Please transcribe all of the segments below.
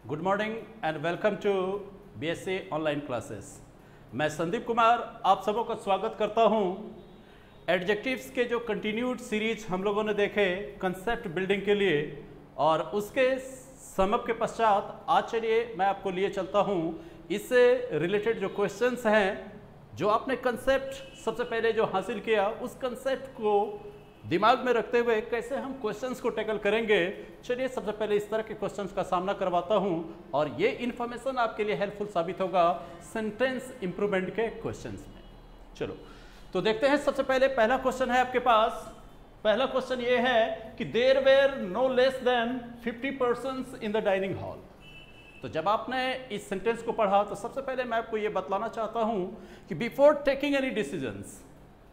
Good morning and welcome to BSc online classes. मैं संदीप कुमार आप सबों का स्वागत करता हूं। एडजेक्टिव्स के जो कंटिन्यूड सीरीज हम लोगों ने देखे कंसेप्ट बिल्डिंग के लिए, और उसके समअप के पश्चात आज चलिए मैं आपको लिए चलता हूं इससे रिलेटेड जो क्वेश्चंस हैं, जो आपने कंसेप्ट सबसे पहले जो हासिल किया उस कंसेप्ट को दिमाग में रखते हुए कैसे हम क्वेश्चंस को टैकल करेंगे। चलिए सबसे पहले इस तरह के क्वेश्चंस का सामना करवाता हूं और ये इन्फॉर्मेशन आपके लिए हेल्पफुल साबित होगा सेंटेंस इंप्रूवमेंट के क्वेश्चंस में। चलो तो देखते हैं। सबसे पहले पहला क्वेश्चन है आपके पास। पहला क्वेश्चन ये है कि there were no less than 50 persons in the dining hall. तो जब आपने इस सेंटेंस को पढ़ा तो सबसे पहले मैं आपको ये बतलाना चाहता हूं कि बिफोर टेकिंग एनी डिसीजंस,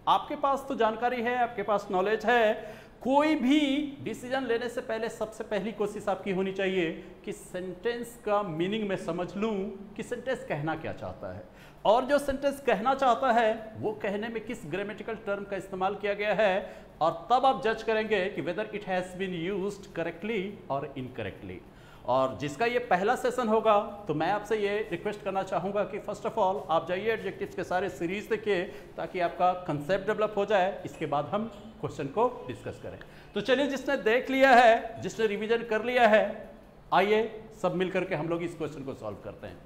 आपके पास तो जानकारी है, आपके पास नॉलेज है, कोई भी डिसीजन लेने से पहले सबसे पहली कोशिश आपकी होनी चाहिए कि सेंटेंस का मीनिंग में समझ लूं कि सेंटेंस कहना क्या चाहता है, और जो सेंटेंस कहना चाहता है वो कहने में किस ग्रामेटिकल टर्म का इस्तेमाल किया गया है, और तब आप जज करेंगे कि whether it has been used correctly और इनकरेक्टली। और जिसका ये पहला सेशन होगा तो मैं आपसे ये रिक्वेस्ट करना चाहूँगा कि फर्स्ट ऑफ ऑल आप जाइए एडजेक्टिव्स के सारे सीरीज देखिए ताकि आपका कंसेप्ट डेवलप हो जाए। इसके बाद हम क्वेश्चन को डिस्कस करें। तो चलिए, जिसने देख लिया है, जिसने रिवीजन कर लिया है, आइए सब मिल करके हम लोग इस क्वेश्चन को सॉल्व करते हैं।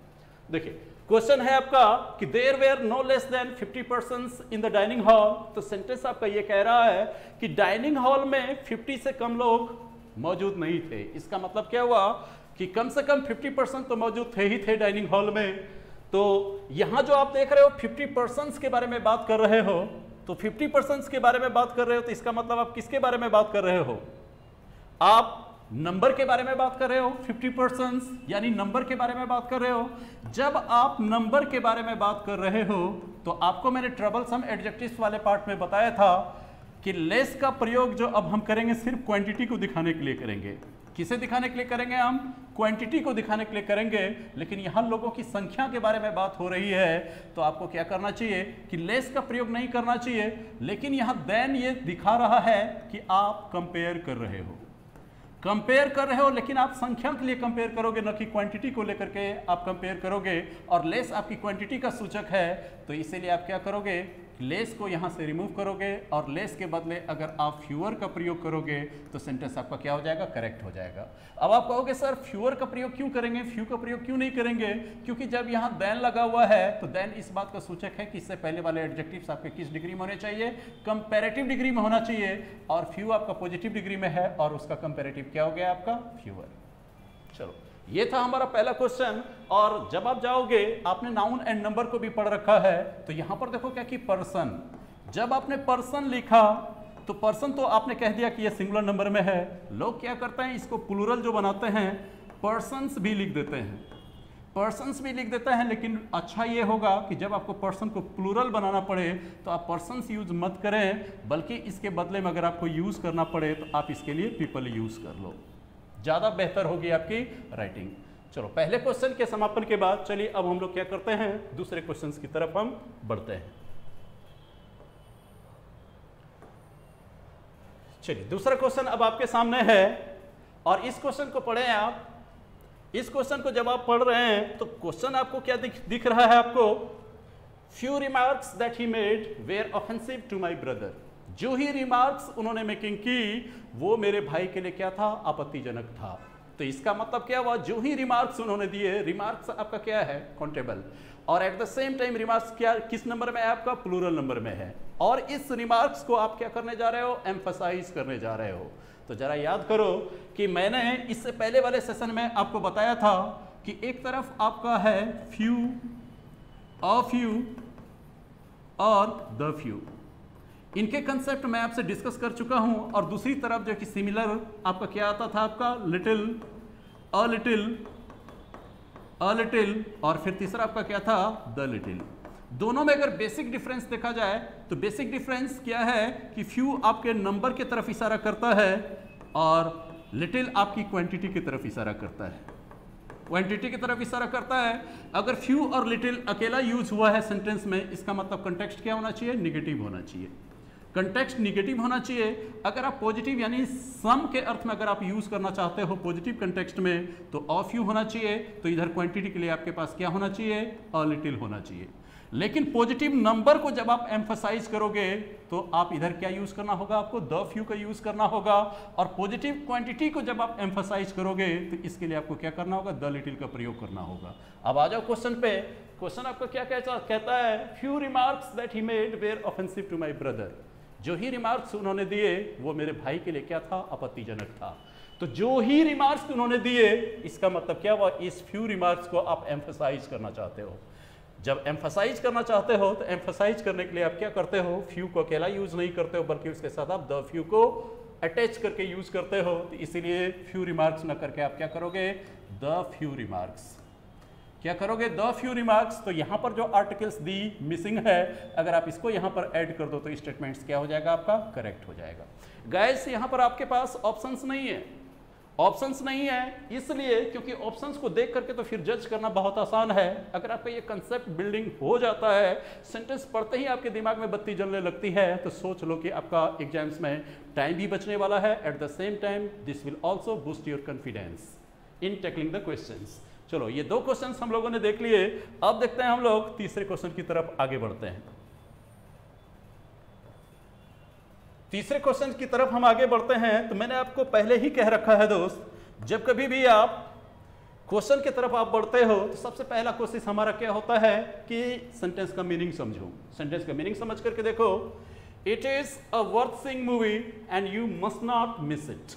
देखिए क्वेश्चन है आपका कि there were no less than 50 persons in the dining hall. तो सेंटेंस आपका ये कह रहा है कि डाइनिंग हॉल में 50 से कम लोग मौजूद नहीं थे। इसका मतलब क्या हुआ कि कम से कम 50% तो मौजूद थे ही थे डाइनिंग हॉल में। तो यहां जो आप देख रहे हो 50% के बारे में बात कर रहे हो, तो 50% के बारे में बात कर रहे हो तो इसका मतलब आप किसके बारे में बात कर रहे हो? आप नंबर के बारे में बात कर रहे हो। 50% यानी नंबर के बारे में बात कर रहे हो। जब आप नंबर के बारे में बात कर रहे हो तो आपको मैंने ट्रबलसम एडजेक्टिव्स वाले पार्ट में बताया था कि लेस का प्रयोग जो अब हम करेंगे सिर्फ क्वांटिटी को दिखाने के लिए करेंगे। किसे दिखाने के लिए करेंगे? हम क्वांटिटी को दिखाने के लिए करेंगे। लेकिन यहाँ लोगों की संख्या के बारे में बात हो रही है तो आपको क्या करना चाहिए कि लेस का प्रयोग नहीं करना चाहिए। लेकिन यहाँ देन ये दिखा रहा है कि आप कंपेयर कर रहे हो, कंपेयर कर रहे हो, लेकिन आप संख्या के लिए कंपेयर करोगे, न कि क्वांटिटी को लेकर के आप कंपेयर करोगे। और लेस आपकी क्वांटिटी का सूचक है, तो इसीलिए आप क्या करोगे, लेस को यहाँ से रिमूव करोगे और लेस के बदले अगर आप फ्यूअर का प्रयोग करोगे तो सेंटेंस आपका क्या हो जाएगा? करेक्ट हो जाएगा। अब आप कहोगे सर फ्यूअर का प्रयोग क्यों करेंगे, फ्यू का प्रयोग क्यों नहीं करेंगे? क्योंकि जब यहाँ देन लगा हुआ है तो देन इस बात का सूचक है कि इससे पहले वाले एडजेक्टिव्स आपके किस डिग्री में होने चाहिए? कंपैरेटिव डिग्री में होना चाहिए। और फ्यू आपका पॉजिटिव डिग्री में है और उसका कंपैरेटिव क्या हो गया? आपका फ्यूअर। चलो ये था हमारा पहला क्वेश्चन। और जब आप जाओगे, आपने नाउन एंड नंबर को भी पढ़ रखा है, तो यहां पर देखो क्या कि पर्सन, जब आपने पर्सन लिखा तो पर्सन तो आपने कह दिया कि ये सिंगुलर नंबर में है। लोग क्या करते हैं, इसको प्लूरल जो बनाते हैं पर्सन्स भी लिख देते हैं, पर्सन्स भी लिख देते हैं। लेकिन अच्छा ये होगा कि जब आपको पर्सन को प्लूरल बनाना पड़े तो आप पर्सन्स यूज मत करें, बल्कि इसके बदले में अगर आपको यूज करना पड़े तो आप इसके लिए पीपल यूज कर लो, ज्यादा बेहतर होगी आपकी राइटिंग। चलो पहले क्वेश्चन के समापन के बाद चलिए अब हम लोग क्या करते हैं, दूसरे क्वेश्चंस की तरफ हम बढ़ते हैं। चलिए दूसरा क्वेश्चन अब आपके सामने है और इस क्वेश्चन को पढ़ें आप। इस क्वेश्चन को जब आप पढ़ रहे हैं तो क्वेश्चन आपको क्या दिख रहा है? आपको few remarks that he made were offensive to my brother. जो ही रिमार्क्स उन्होंने मेकिंग की वो मेरे भाई के लिए क्या था? आपत्तिजनक था। तो इसका मतलब क्या हुआ? जो ही रिमार्क्स उन्होंने दिए, रिमार्क्स आपका क्या है? काउंटेबल। और at the same time remarks क्या किस नंबर में है? आपका प्लूरल नंबर में है। और इस रिमार्क्स को आप क्या करने जा रहे हो? एम्फसाइज करने जा रहे हो। तो जरा याद करो कि मैंने इससे पहले वाले सेशन में आपको बताया था कि एक तरफ आपका है फ्यू, अ फ्यू और द फ्यू, इनके कंसेप्ट मैं आपसे डिस्कस कर चुका हूं। और दूसरी तरफ जो कि सिमिलर आपका क्या आता था? आपका little, a little, a little, और फिर तीसरा आपका क्या था? The little. दोनों में अगर बेसिक डिफरेंस देखा जाए तो बेसिक डिफरेंस क्या है कि फ्यू आपके नंबर की तरफ इशारा करता है और लिटिल आपकी क्वांटिटी की तरफ इशारा करता है, क्वांटिटी की तरफ इशारा करता है। अगर फ्यू और लिटिल अकेला यूज हुआ है सेंटेंस में, इसका मतलब कंटेक्स्ट क्या होना चाहिए? निगेटिव होना चाहिए। कंटेक्स्ट निगेटिव होना चाहिए। अगर आप पॉजिटिव यानी सम के अर्थ में अगर आप यूज करना चाहते हो पॉजिटिव कंटेक्स्ट में तो ऑफ यू होना चाहिए, तो इधर क्वांटिटी के लिए आपके पास क्या होना चाहिए, अ लिटिल होना चाहिए। लेकिन पॉजिटिव नंबर को जब आप एम्फसाइज करोगे तो आप इधर क्या यूज करना होगा, आपको द फ्यू का यूज करना होगा। और पॉजिटिव क्वांटिटी को जब आप एम्फसाइज करोगे तो इसके लिए आपको क्या करना होगा, द लिटिल का प्रयोग करना होगा। अब आ जाओ क्वेश्चन पे। क्वेश्चन आपको क्या कहता है, few remarks that he made were offensive to my brother. जो ही रिमार्क्स उन्होंने दिए वो मेरे भाई के लिए क्या था, आपत्तिजनक था। तो जो ही रिमार्क्स उन्होंने दिए इसका मतलब क्या हुआ, इस फ्यू रिमार्क्स को आप एम्फसाइज करना चाहते हो। जब एम्फसाइज करना चाहते हो तो एम्फसाइज करने के लिए आप क्या करते हो, फ्यू को अकेला यूज नहीं करते हो बल्कि उसके साथ आप द फ्यू को अटैच करके यूज करते हो। तो इसीलिए फ्यू रिमार्क्स ना करके आप क्या करोगे, द फ्यू रिमार्क्स। क्या करोगे, द फ्यू रिमार्क्स। तो यहां पर जो आर्टिकल्स दी मिसिंग है, अगर आप इसको यहां पर ऐड कर दो तो स्टेटमेंट्स क्या हो जाएगा, आपका करेक्ट हो जाएगा। गाइस यहां पर आपके पास ऑप्शंस नहीं है, ऑप्शंस नहीं है इसलिए क्योंकि ऑप्शंस को देख करके तो फिर जज करना बहुत आसान है। अगर आपका ये कंसेप्ट बिल्डिंग हो जाता है, सेंटेंस पढ़ते ही आपके दिमाग में बत्ती जलने लगती है, तो सोच लो कि आपका एग्जाम्स में टाइम भी बचने वाला है। At the same time this will also boost your confidence in tackling the questions. चलो ये दो क्वेश्चंस हम लोगों ने देख लिए। अब देखते हैं हम लोग तीसरे क्वेश्चन की तरफ आगे बढ़ते हैं। तीसरे क्वेश्चन की तरफ हम आगे बढ़ते हैं। तो मैंने आपको पहले ही कह रखा है दोस्त, जब कभी भी आप क्वेश्चन की तरफ आप बढ़ते हो तो सबसे पहला कोशिश हमारा क्या होता है कि सेंटेंस का मीनिंग समझो। सेंटेंस का मीनिंग समझ करके देखो, it is a worth seeing movie and you must not miss it.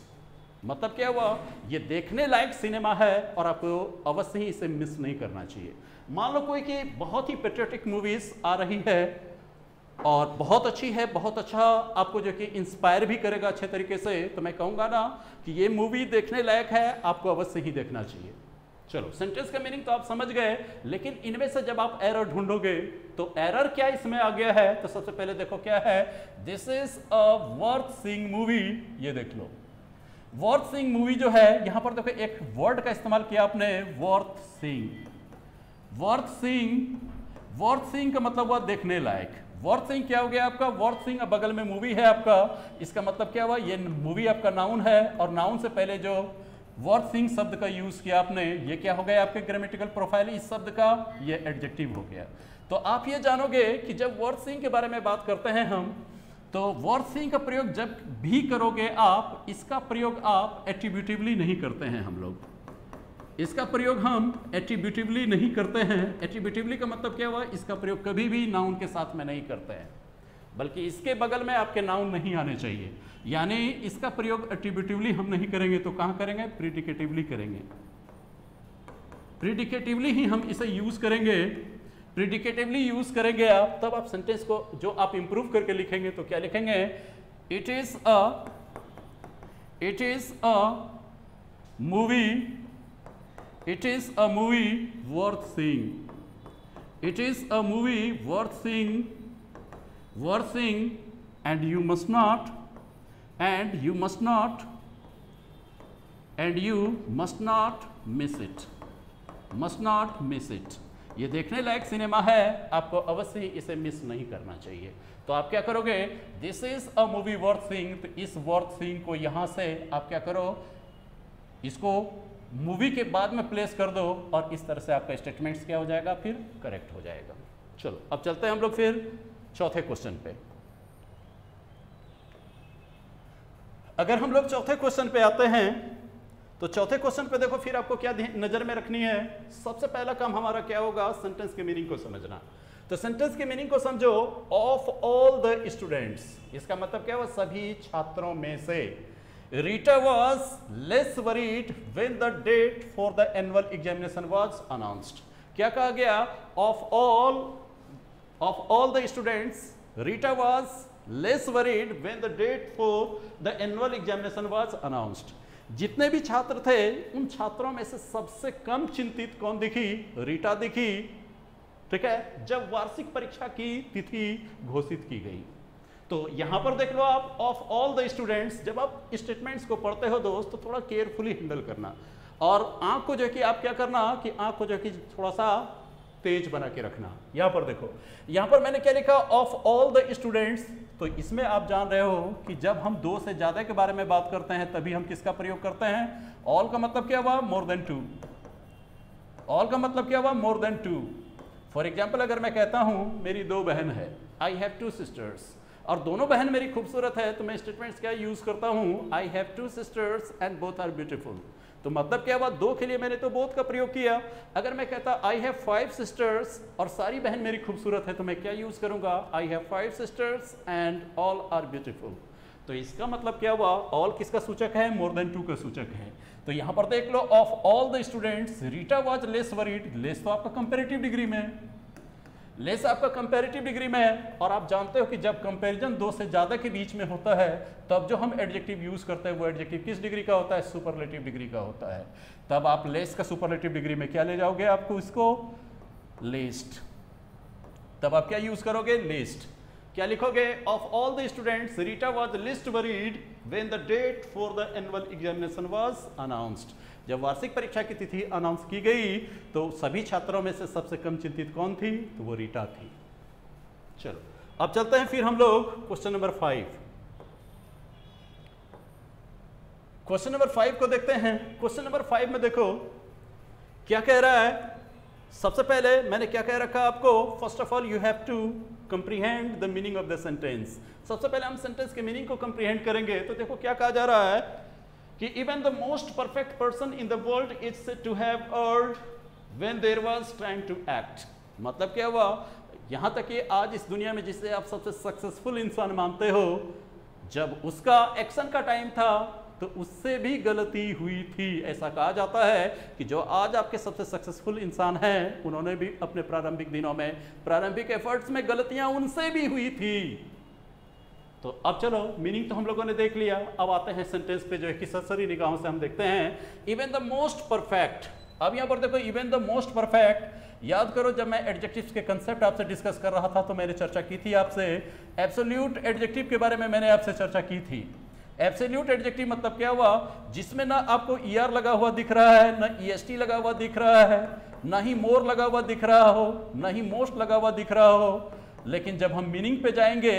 मतलब क्या हुआ, ये देखने लायक सिनेमा है और आपको अवश्य ही इसे मिस नहीं करना चाहिए। मान लो कोई कि बहुत ही पेट्रियोटिक मूवीज आ रही है और बहुत अच्छी है, बहुत अच्छा आपको जो कि इंस्पायर भी करेगा अच्छे तरीके से, तो मैं कहूँगा ना कि ये मूवी देखने लायक है, आपको अवश्य ही देखना चाहिए। चलो सेंटेंस का मीनिंग तो आप समझ गए, लेकिन इनमें से जब आप एरर ढूंढोगे तो एरर क्या इसमें आ गया है, तो सबसे पहले देखो क्या है, this is a worth seeing movie. ये देख लो वर्थ सीइंग मूवी जो है, यहां पर देखो एक वर्ड का इस्तेमाल किया आपने, वर्थ सीइंग। वर्थ सीइंग का मतलब हुआ देखने लायक। वर्थ सीइंग क्या हो गया आपका, वर्थ सीइंग बगल में मूवी है आपका, इसका मतलब क्या हुआ, ये मूवी आपका नाउन है और नाउन से पहले जो वर्थ सीइंग शब्द का यूज किया आपने, ये क्या हो गया आपके ग्रामेटिकल प्रोफाइल इस शब्द का, ये एडजेक्टिव हो गया। तो आप ये जानोगे कि जब वर्थ सीइंग के बारे में बात करते हैं हम, तो वर्थ सीइंग का प्रयोग जब भी करोगे आप, इसका प्रयोग आप एट्रीब्यूटिवली नहीं करते हैं। हम लोग इसका प्रयोग हम एट्रीब्यूटिवली नहीं करते हैं। एट्रीब्यूटिवली का मतलब क्या हुआ, इसका प्रयोग कभी भी नाउन के साथ में नहीं करते हैं, बल्कि इसके बगल में आपके नाउन नहीं आने चाहिए। यानी इसका प्रयोग एट्रीब्यूटिवली हम नहीं करेंगे तो कहां करेंगे, प्रीडिकेटिवली करेंगे। प्रीडिकेटिवली ही हम इसे यूज करेंगे। प्रीडिकेटिवली यूज करेंगे आप, तब आप सेंटेंस को जो आप इंप्रूव करके लिखेंगे तो क्या लिखेंगे, it is a movie worth seeing. It is a movie worth seeing and you must not miss it. ये देखने लायक सिनेमा है, आपको अवश्य ही इसे मिस नहीं करना चाहिए। तो आप क्या करोगे, this is a movie worth seeing, तो इस वर्थ सीइंग को यहां से आप क्या करो, इसको मूवी के बाद में प्लेस कर दो और इस तरह से आपका स्टेटमेंट्स क्या हो जाएगा, फिर करेक्ट हो जाएगा। चलो अब चलते हैं हम लोग फिर चौथे क्वेश्चन पे। अगर हम लोग चौथे क्वेश्चन पे आते हैं तो चौथे क्वेश्चन पे देखो फिर आपको क्या नजर में रखनी है। सबसे पहला काम हमारा क्या होगा, सेंटेंस के मीनिंग को समझना। तो सेंटेंस के मीनिंग को समझो, ऑफ ऑल द स्टूडेंट्स, इसका मतलब क्या हुआ, सभी छात्रों में से। Rita was less worried when the date for the annual examination was announced. क्या कहा गया, of all the students Rita was less worried when the date for the annual examination was announced. जितने भी छात्र थे उन छात्रों में से सबसे कम चिंतित कौन दिखी, रीटा दिखी। ठीक है, जब वार्षिक परीक्षा की तिथि घोषित की गई। तो यहां पर देख लो आप, ऑफ ऑल द स्टूडेंट्स, जब आप स्टेटमेंट्स को पढ़ते हो दोस्त तो थोड़ा केयरफुली हैंडल करना, और आंख को जो कि आप क्या करना कि आंख को जो कि थोड़ा सा तेज बना के रखना। यहां पर देखो, यहां पर मैंने क्या लिखा, ऑफ ऑल द स्टूडेंट्स। तो इसमें आप जान रहे हो कि जब हम 2 से ज्यादा के बारे में बात करते हैं तभी हम किसका प्रयोग करते हैं, ऑल का मतलब क्या हुआ, मोर देन 2। ऑल का मतलब क्या हुआ, मोर देन 2। फॉर एग्जाम्पल अगर मैं कहता हूं मेरी 2 बहन है, आई हैव 2 सिस्टर्स, और दोनों बहन मेरी खूबसूरत है, तो मैं स्टेटमेंट्स क्या यूज करता हूं, I have 2 sisters and both are beautiful. तो मतलब क्या हुआ, 2 के लिए मैंने तो बोथ का प्रयोग किया। अगर मैं कहता आई हैव 5 सिस्टर्स और सारी बहन मेरी खूबसूरत है, तो मैं क्या यूज करूंगा, I have 5 sisters and all are beautiful. तो इसका मतलब क्या हुआ, ऑल किसका सूचक है, मोर देन 2 का सूचक है। तो यहां पर देख लो, of all the students Rita was less worried. Less तो आपका कंपेरेटिव डिग्री में है, लेस आपका कंपैरेटिव डिग्री में है। और आप जानते हो कि जब कंपैरिजन 2 से ज्यादा के बीच में होता है तब जो हम एडजेक्टिव यूज करते हैं वो एडजेक्टिव किस डिग्री का होता है, सुपरलेटिव डिग्री का होता है। तब आप लेस का सुपरलेटिव डिग्री में क्या ले जाओगे, आपको इसको लेस्ट। तब आप क्या यूज करोगे, लेस्ट। क्या लिखोगे, of all the students Rita was least worried when the date for the annual examination was announced. जब वार्षिक परीक्षा की तिथि अनाउंस की गई तो सभी छात्रों में से सबसे कम चिंतित कौन थी, तो वो रीटा थी। चलो अब चलते हैं फिर हम लोग क्वेश्चन नंबर 5। क्वेश्चन नंबर 5 को देखते हैं। क्वेश्चन नंबर 5 में देखो क्या कह रहा है। सबसे पहले मैंने क्या कह रखा आपको, first of all you have to comprehend the meaning of the sentence. सबसे पहले हम सेंटेंस के मीनिंग को कंप्रीहेंड करेंगे। तो देखो क्या कहा जा रहा है कि even the most perfect person in the world is said to have earned when there was time to act. मतलब क्या हुआ, यहां तक कि आज इस दुनिया में जिसे आप सबसे सक्सेसफुल इंसान मानते हो, जब उसका एक्शन का टाइम था तो उससे भी गलती हुई थी। ऐसा कहा जाता है कि जो आज आपके सबसे सक्सेसफुल इंसान हैं उन्होंने भी अपने प्रारंभिक दिनों में, प्रारंभिक एफर्ट्स में गलतियां उनसे भी हुई थी। तो अब चलो मीनिंग तो हम लोगों ने देख लिया, अब आते हैं सेंटेंस पे जो है कि सरसरी निगाहों से हम देखते हैं। Even the most perfect. अब यहां पर देखो इवन द मोस्ट परफेक्ट। याद करो जब मैं एडजेक्टिव्स के कंसेप्ट आपसे डिस्कस कर रहा था तो मैंने चर्चा की थी आपसे, एब्सोल्यूट एडजेक्टिव के बारे में मैंने आपसे चर्चा की थी। एब्सोल्यूट एडजेक्टिव मतलब क्या हुआ, जिसमें ना आपको ईआर लगा हुआ दिख रहा है, ना ईएसटी लगा हुआ दिख रहा है, ना ही मोर लगा हुआ दिख रहा हो, ना ही मोस्ट लगा हुआ दिख रहा हो, लेकिन जब हम मीनिंग पे जाएंगे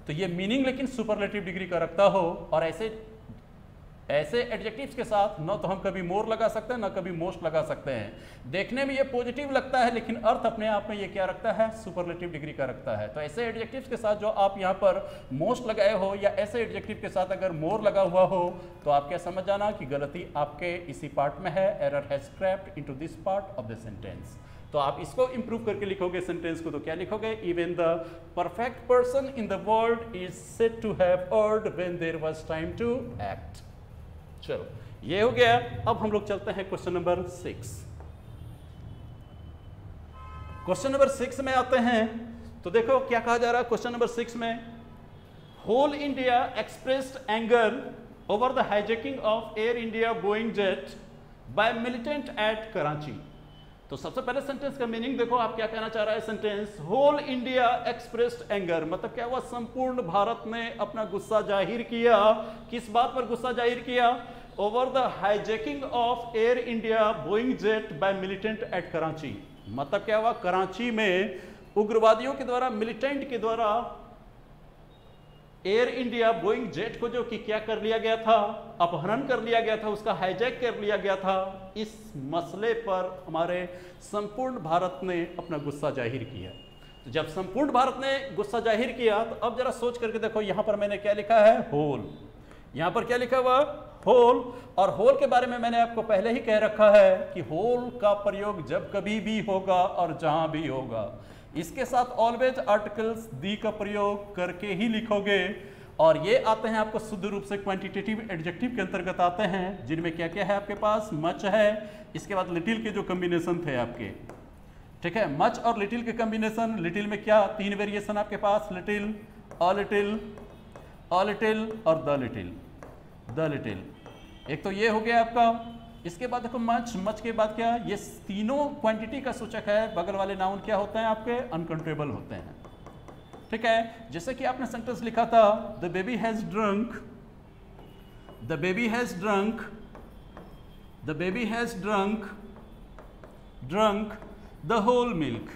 तो ये मीनिंग लेकिन सुपरलेटिव डिग्री का रखता हो। और ऐसे एडजेक्टिव्स के साथ न तो हम कभी मोर लगा सकते हैं ना कभी मोस्ट लगा सकते हैं। देखने में ये पॉजिटिव लगता है लेकिन अर्थ अपने आप में ये क्या रखता है, सुपरलेटिव डिग्री का रखता है। तो ऐसे एडजेक्टिव्स के साथ जो आप यहाँ पर मोस्ट लगाए हो या ऐसे एडजेक्टिव के साथ अगर मोर लगा हुआ हो तो आप क्या समझ जाना कि गलती आपके इसी पार्ट में है, error has crept into this part of the sentence. तो आप इसको इंप्रूव करके लिखोगे सेंटेंस को, तो क्या लिखोगे, even the perfect person in the world is said to have earned when there was time to act. चलो ये हो गया। अब हम लोग चलते हैं क्वेश्चन नंबर 6। क्वेश्चन नंबर 6 में आते हैं तो देखो क्या कहा जा रहा है क्वेश्चन नंबर 6 में, whole India expressed anger over the hijacking of Air India Boeing jet by militant at Karachi. तो सबसे पहले सेंटेंस का मीनिंग देखो, आप क्या कहना चाह रहा है sentence, whole India expressed anger मतलब क्या हुआ, संपूर्ण भारत ने अपना गुस्सा जाहिर किया। किस बात पर गुस्सा जाहिर किया, over the hijacking of Air India Boeing jet by militant at Karachi. मतलब क्या हुआ, कराची में उग्रवादियों के द्वारा, मिलिटेंट के द्वारा एयर इंडिया बोइंग जेट को जो कि क्या कर लिया गया था, अपहरण कर लिया गया था, उसका हाईजैक कर लिया गया था। इस मसले पर हमारे संपूर्ण भारत ने अपना गुस्सा जाहिर किया। तो जब संपूर्ण भारत ने गुस्सा जाहिर किया तो अब जरा सोच करके देखो, यहां पर मैंने क्या लिखा है, होल। यहां पर क्या लिखा हुआ, होल। और होल के बारे में मैंने आपको पहले ही कह रखा है कि होल का प्रयोग जब कभी भी होगा और जहां भी होगा इसके साथ ऑलवेज आर्टिकल्स दी का प्रयोग करके ही लिखोगे। और ये आते हैं आपको शुद्ध रूप से क्वांटिटेटिव एडजेक्टिव के अंतर्गत आते हैं, जिनमें क्या क्या है आपके पास, मच है, इसके बाद लिटिल के जो कॉम्बिनेशन थे आपके, ठीक है, मच और लिटिल के कॉम्बिनेशन। लिटिल में क्या 3 वेरिएशन आपके पास, little, a little, a little और द लिटिल, द लिटिल। एक तो ये हो गया आपका। इसके बाद देखो मच, मच के बाद क्या, ये तीनों क्वांटिटी का सूचक है। बगल वाले नाउन क्या होते हैं आपके, अनकाउंटेबल होते हैं, ठीक है। जैसे कि आपने सेंटेंस लिखा था, the baby has drunk, the baby has drunk, the baby has drunk, drunk. The whole milk,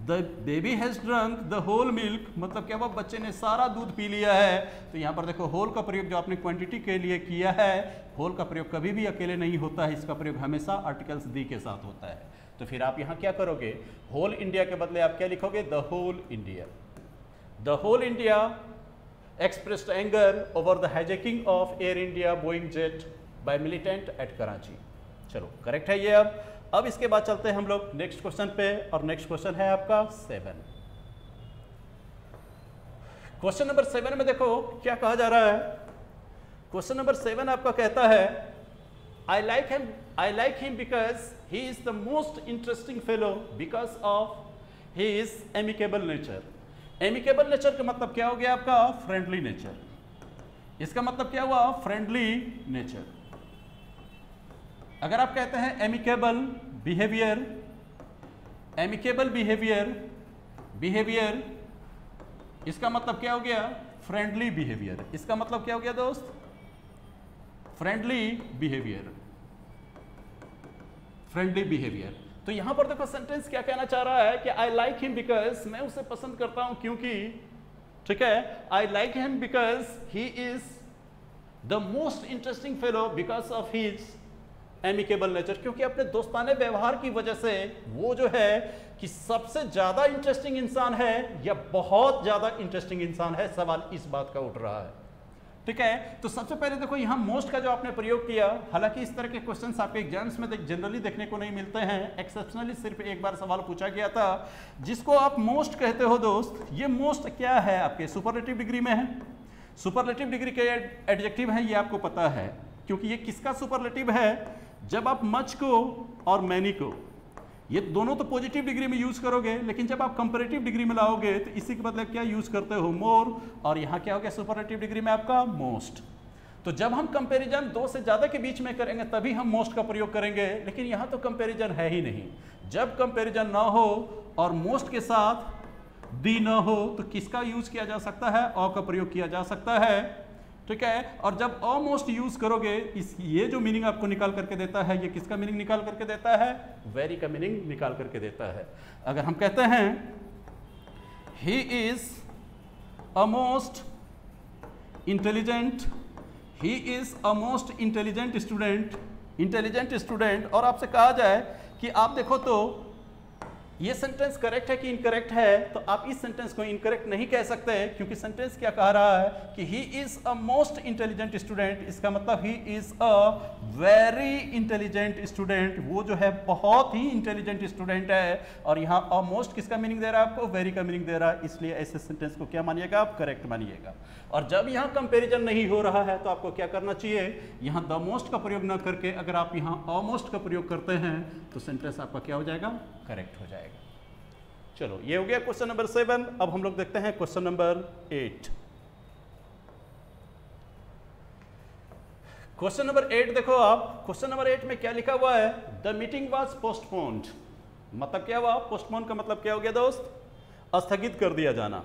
the baby has drunk the whole milk, मतलब क्या हुआ, बच्चे ने सारा दूध पी लिया है। तो यहाँ पर देखो होल का प्रयोग जो आपने क्वांटिटी के लिए किया है, होल का प्रयोग कभी भी अकेले नहीं होता है, इसका प्रयोग हमेशा आर्टिकल्स दी के साथ होता है। तो फिर आप यहाँ क्या करोगे, होल इंडिया के बदले आप क्या लिखोगे, the whole India. The whole India expressed anger over the hijacking of Air India Boeing jet by militant at Karachi। चलो करेक्ट है ये। अब इसके बाद चलते हैं हम लोग नेक्स्ट क्वेश्चन पे, और नेक्स्ट क्वेश्चन है आपका 7। क्वेश्चन नंबर 7 में देखो क्या कहा जा रहा है। क्वेश्चन नंबर 7 आपका कहता है I like him because he is the most interesting fellow because of his amicable nature। Amicable nature का मतलब क्या हो गया आपका, फ्रेंडली नेचर। इसका मतलब क्या हुआ, फ्रेंडली नेचर। अगर आप कहते हैं एमिकेबल बिहेवियर, एमिकेबल बिहेवियर इसका मतलब क्या हो गया, फ्रेंडली बिहेवियर। इसका मतलब क्या हो गया दोस्त, फ्रेंडली बिहेवियर, फ्रेंडली बिहेवियर। तो यहां पर देखो सेंटेंस क्या कहना चाह रहा है कि आई लाइक हिम बिकॉज, मैं उसे पसंद करता हूं क्योंकि, ठीक है, I like him because he is the most interesting fellow because of his amicable nature, क्योंकि अपने दोस्ताने व्यवहार की वजह से वो जो है कि सबसे ज्यादा इंटरेस्टिंग इंसान है या बहुत ज्यादा इंटरेस्टिंग इंसान है, सवाल इस बात का उठ रहा है। ठीक है, तो सबसे पहले देखो यहाँ मोस्ट का जो आपने प्रयोग किया, हालांकि इस तरह के क्वेश्चंस आपके एग्जाम्स में जनरली देखने को नहीं मिलते हैं, एक्सेप्शनली सिर्फ एक बार सवाल पूछा गया था जिसको आप मोस्ट कहते हो दोस्त। ये मोस्ट क्या है, आपके सुपरलेटिव डिग्री में है। सुपरलेटिव डिग्री के एडजेक्टिव हैं, ये आपको पता है, क्योंकि ये किसका सुपरलेटिव है, जब आप मच को और मैनी को, ये दोनों तो पॉजिटिव डिग्री में यूज करोगे, लेकिन जब आप कंपैरेटिव डिग्री में लाओगे तो इसी के बदले क्या यूज करते हो, मोर, और यहाँ क्या हो गया सुपरलेटिव डिग्री में आपका मोस्ट। तो जब हम कंपैरिजन दो से ज्यादा के बीच में करेंगे तभी हम मोस्ट का प्रयोग करेंगे, लेकिन यहाँ तो कंपैरिजन है ही नहीं। जब कंपैरिजन ना हो और मोस्ट के साथ दी ना हो तो किसका यूज किया जा सकता है, अ का प्रयोग किया जा सकता है। ठीक है, और जब ऑलमोस्ट यूज करोगे, ये जो मीनिंग आपको निकाल करके देता है, ये किसका मीनिंग निकाल करके देता है, वेरी का मीनिंग निकाल करके देता है। अगर हम कहते हैं he is a most intelligent, he is a most intelligent student, और आपसे कहा जाए कि आप देखो तो ये सेंटेंस करेक्ट है कि इनकरेक्ट है, तो आप इस सेंटेंस को इनकरेक्ट नहीं कह सकते, क्योंकि सेंटेंस क्या कह रहा है कि he is a most intelligent student. इसका मतलब he is a very intelligent student, वो जो है बहुत ही इंटेलिजेंट स्टूडेंट है। और यहाँ अ मोस्ट किसका मीनिंग दे रहा है आपको, वेरी का मीनिंग दे रहा है, इसलिए ऐसे सेंटेंस को क्या मानिएगा आप, करेक्ट मानिएगा। और जब यहाँ कंपेरिजन नहीं हो रहा है तो आपको क्या करना चाहिए, यहाँ द मोस्ट का प्रयोग न करके अगर आप यहाँ अ मोस्ट का प्रयोग करते हैं तो सेंटेंस आपका क्या हो जाएगा, करेक्ट हो जाएगा। चलो ये हो गया क्वेश्चन नंबर 7। अब हम लोग देखते हैं क्वेश्चन नंबर 8। क्वेश्चन नंबर 8 देखो आप, क्वेश्चन नंबर 8 में क्या लिखा हुआ है, द मीटिंग वाज पोस्टपोन्ड। मतलब क्या हुआ, पोस्टपोन का मतलब क्या हो गया दोस्त, स्थगित कर दिया जाना।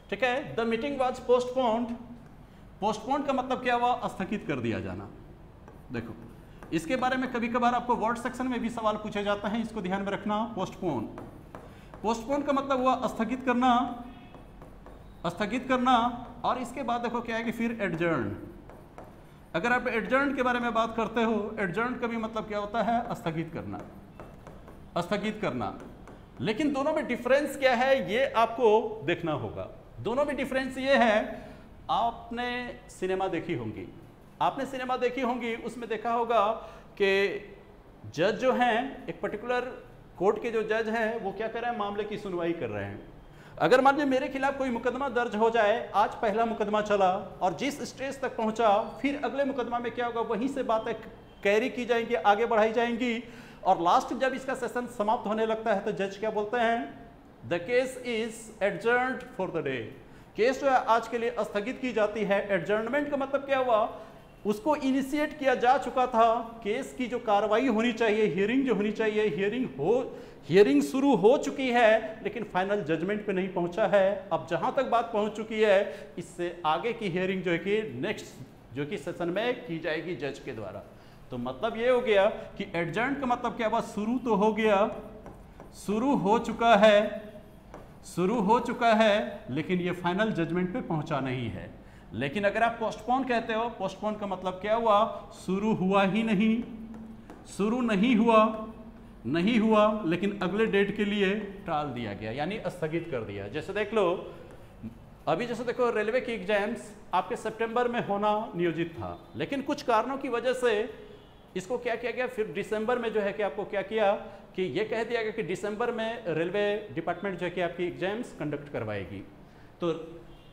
ठीक है, the meeting was postponed, postpone का मतलब क्या हुआ, स्थगित कर दिया जाना। देखो इसके बारे में कभी कभार आपको वर्ड सेक्शन में भी सवाल पूछे जाते हैं, इसको ध्यान में रखना। पोस्टपोन, पोस्टपोन का मतलब हुआ स्थगित करना, स्थगित करना। और इसके बाद देखो क्या है कि फिर एडजर्न। अगर आप एडजर्न के बारे में बात करते हो, एडजर्न का भी मतलब क्या होता है, स्थगित करना, स्थगित करना। लेकिन दोनों में डिफरेंस क्या है ये आपको देखना होगा। दोनों में डिफरेंस ये है, आपने सिनेमा देखी होंगी, आपने सिनेमा देखी होंगी, उसमें देखा होगा कि जज जो हैं, एक पर्टिकुलर कोर्ट के जो जज हैं वो क्या कर रहे हैं, मामले की सुनवाई कर रहे हैं। अगर मान लीजिए मेरे खिलाफ कोई मुकदमा दर्ज हो जाए, आज पहला मुकदमा चला और जिस स्टेज तक पहुंचा, फिर अगले मुकदमा में क्या होगा, वहीं से बातें कैरी की जाएंगी, आगे बढ़ाई जाएंगी, और लास्ट जब इसका सेशन समाप्त होने लगता है तो जज क्या बोलते हैं, the case is adjourned for the day. Case जो है आज के लिए स्थगित की जाती है। एडजर्नमेंट का मतलब क्या हुआ, उसको इनिशिएट किया जा चुका था, केस की जो कार्रवाई होनी चाहिए, हियरिंग जो होनी चाहिए, हियरिंग शुरू हो चुकी है, लेकिन फाइनल जजमेंट पे नहीं पहुंचा है। अब जहां तक बात पहुंच चुकी है, इससे आगे की हियरिंग जो है कि नेक्स्ट जो कि सेशन में की जाएगी जज के द्वारा। तो मतलब ये हो गया कि एडजर्न का मतलब क्या हुआ, शुरू तो हो गया, शुरू हो चुका है लेकिन ये फाइनल जजमेंट पे पहुंचा नहीं है। लेकिन अगर आप पोस्टपोन कहते हो, पोस्टपोन का मतलब क्या हुआ, शुरू हुआ ही नहीं, शुरू नहीं हुआ लेकिन अगले डेट के लिए टाल दिया गया, यानी स्थगित कर दिया। जैसे देख लो, अभी जैसे देखो रेलवे की एग्जाम्स आपके सितंबर में होना नियोजित था, लेकिन कुछ कारणों की वजह से इसको क्या किया गया, फिर दिसंबर में जो है कि आपको क्या किया कि ये कह दिया गया कि दिसंबर में रेलवे डिपार्टमेंट जो है कि आपकी एग्जाम्स कंडक्ट करवाएगी। तो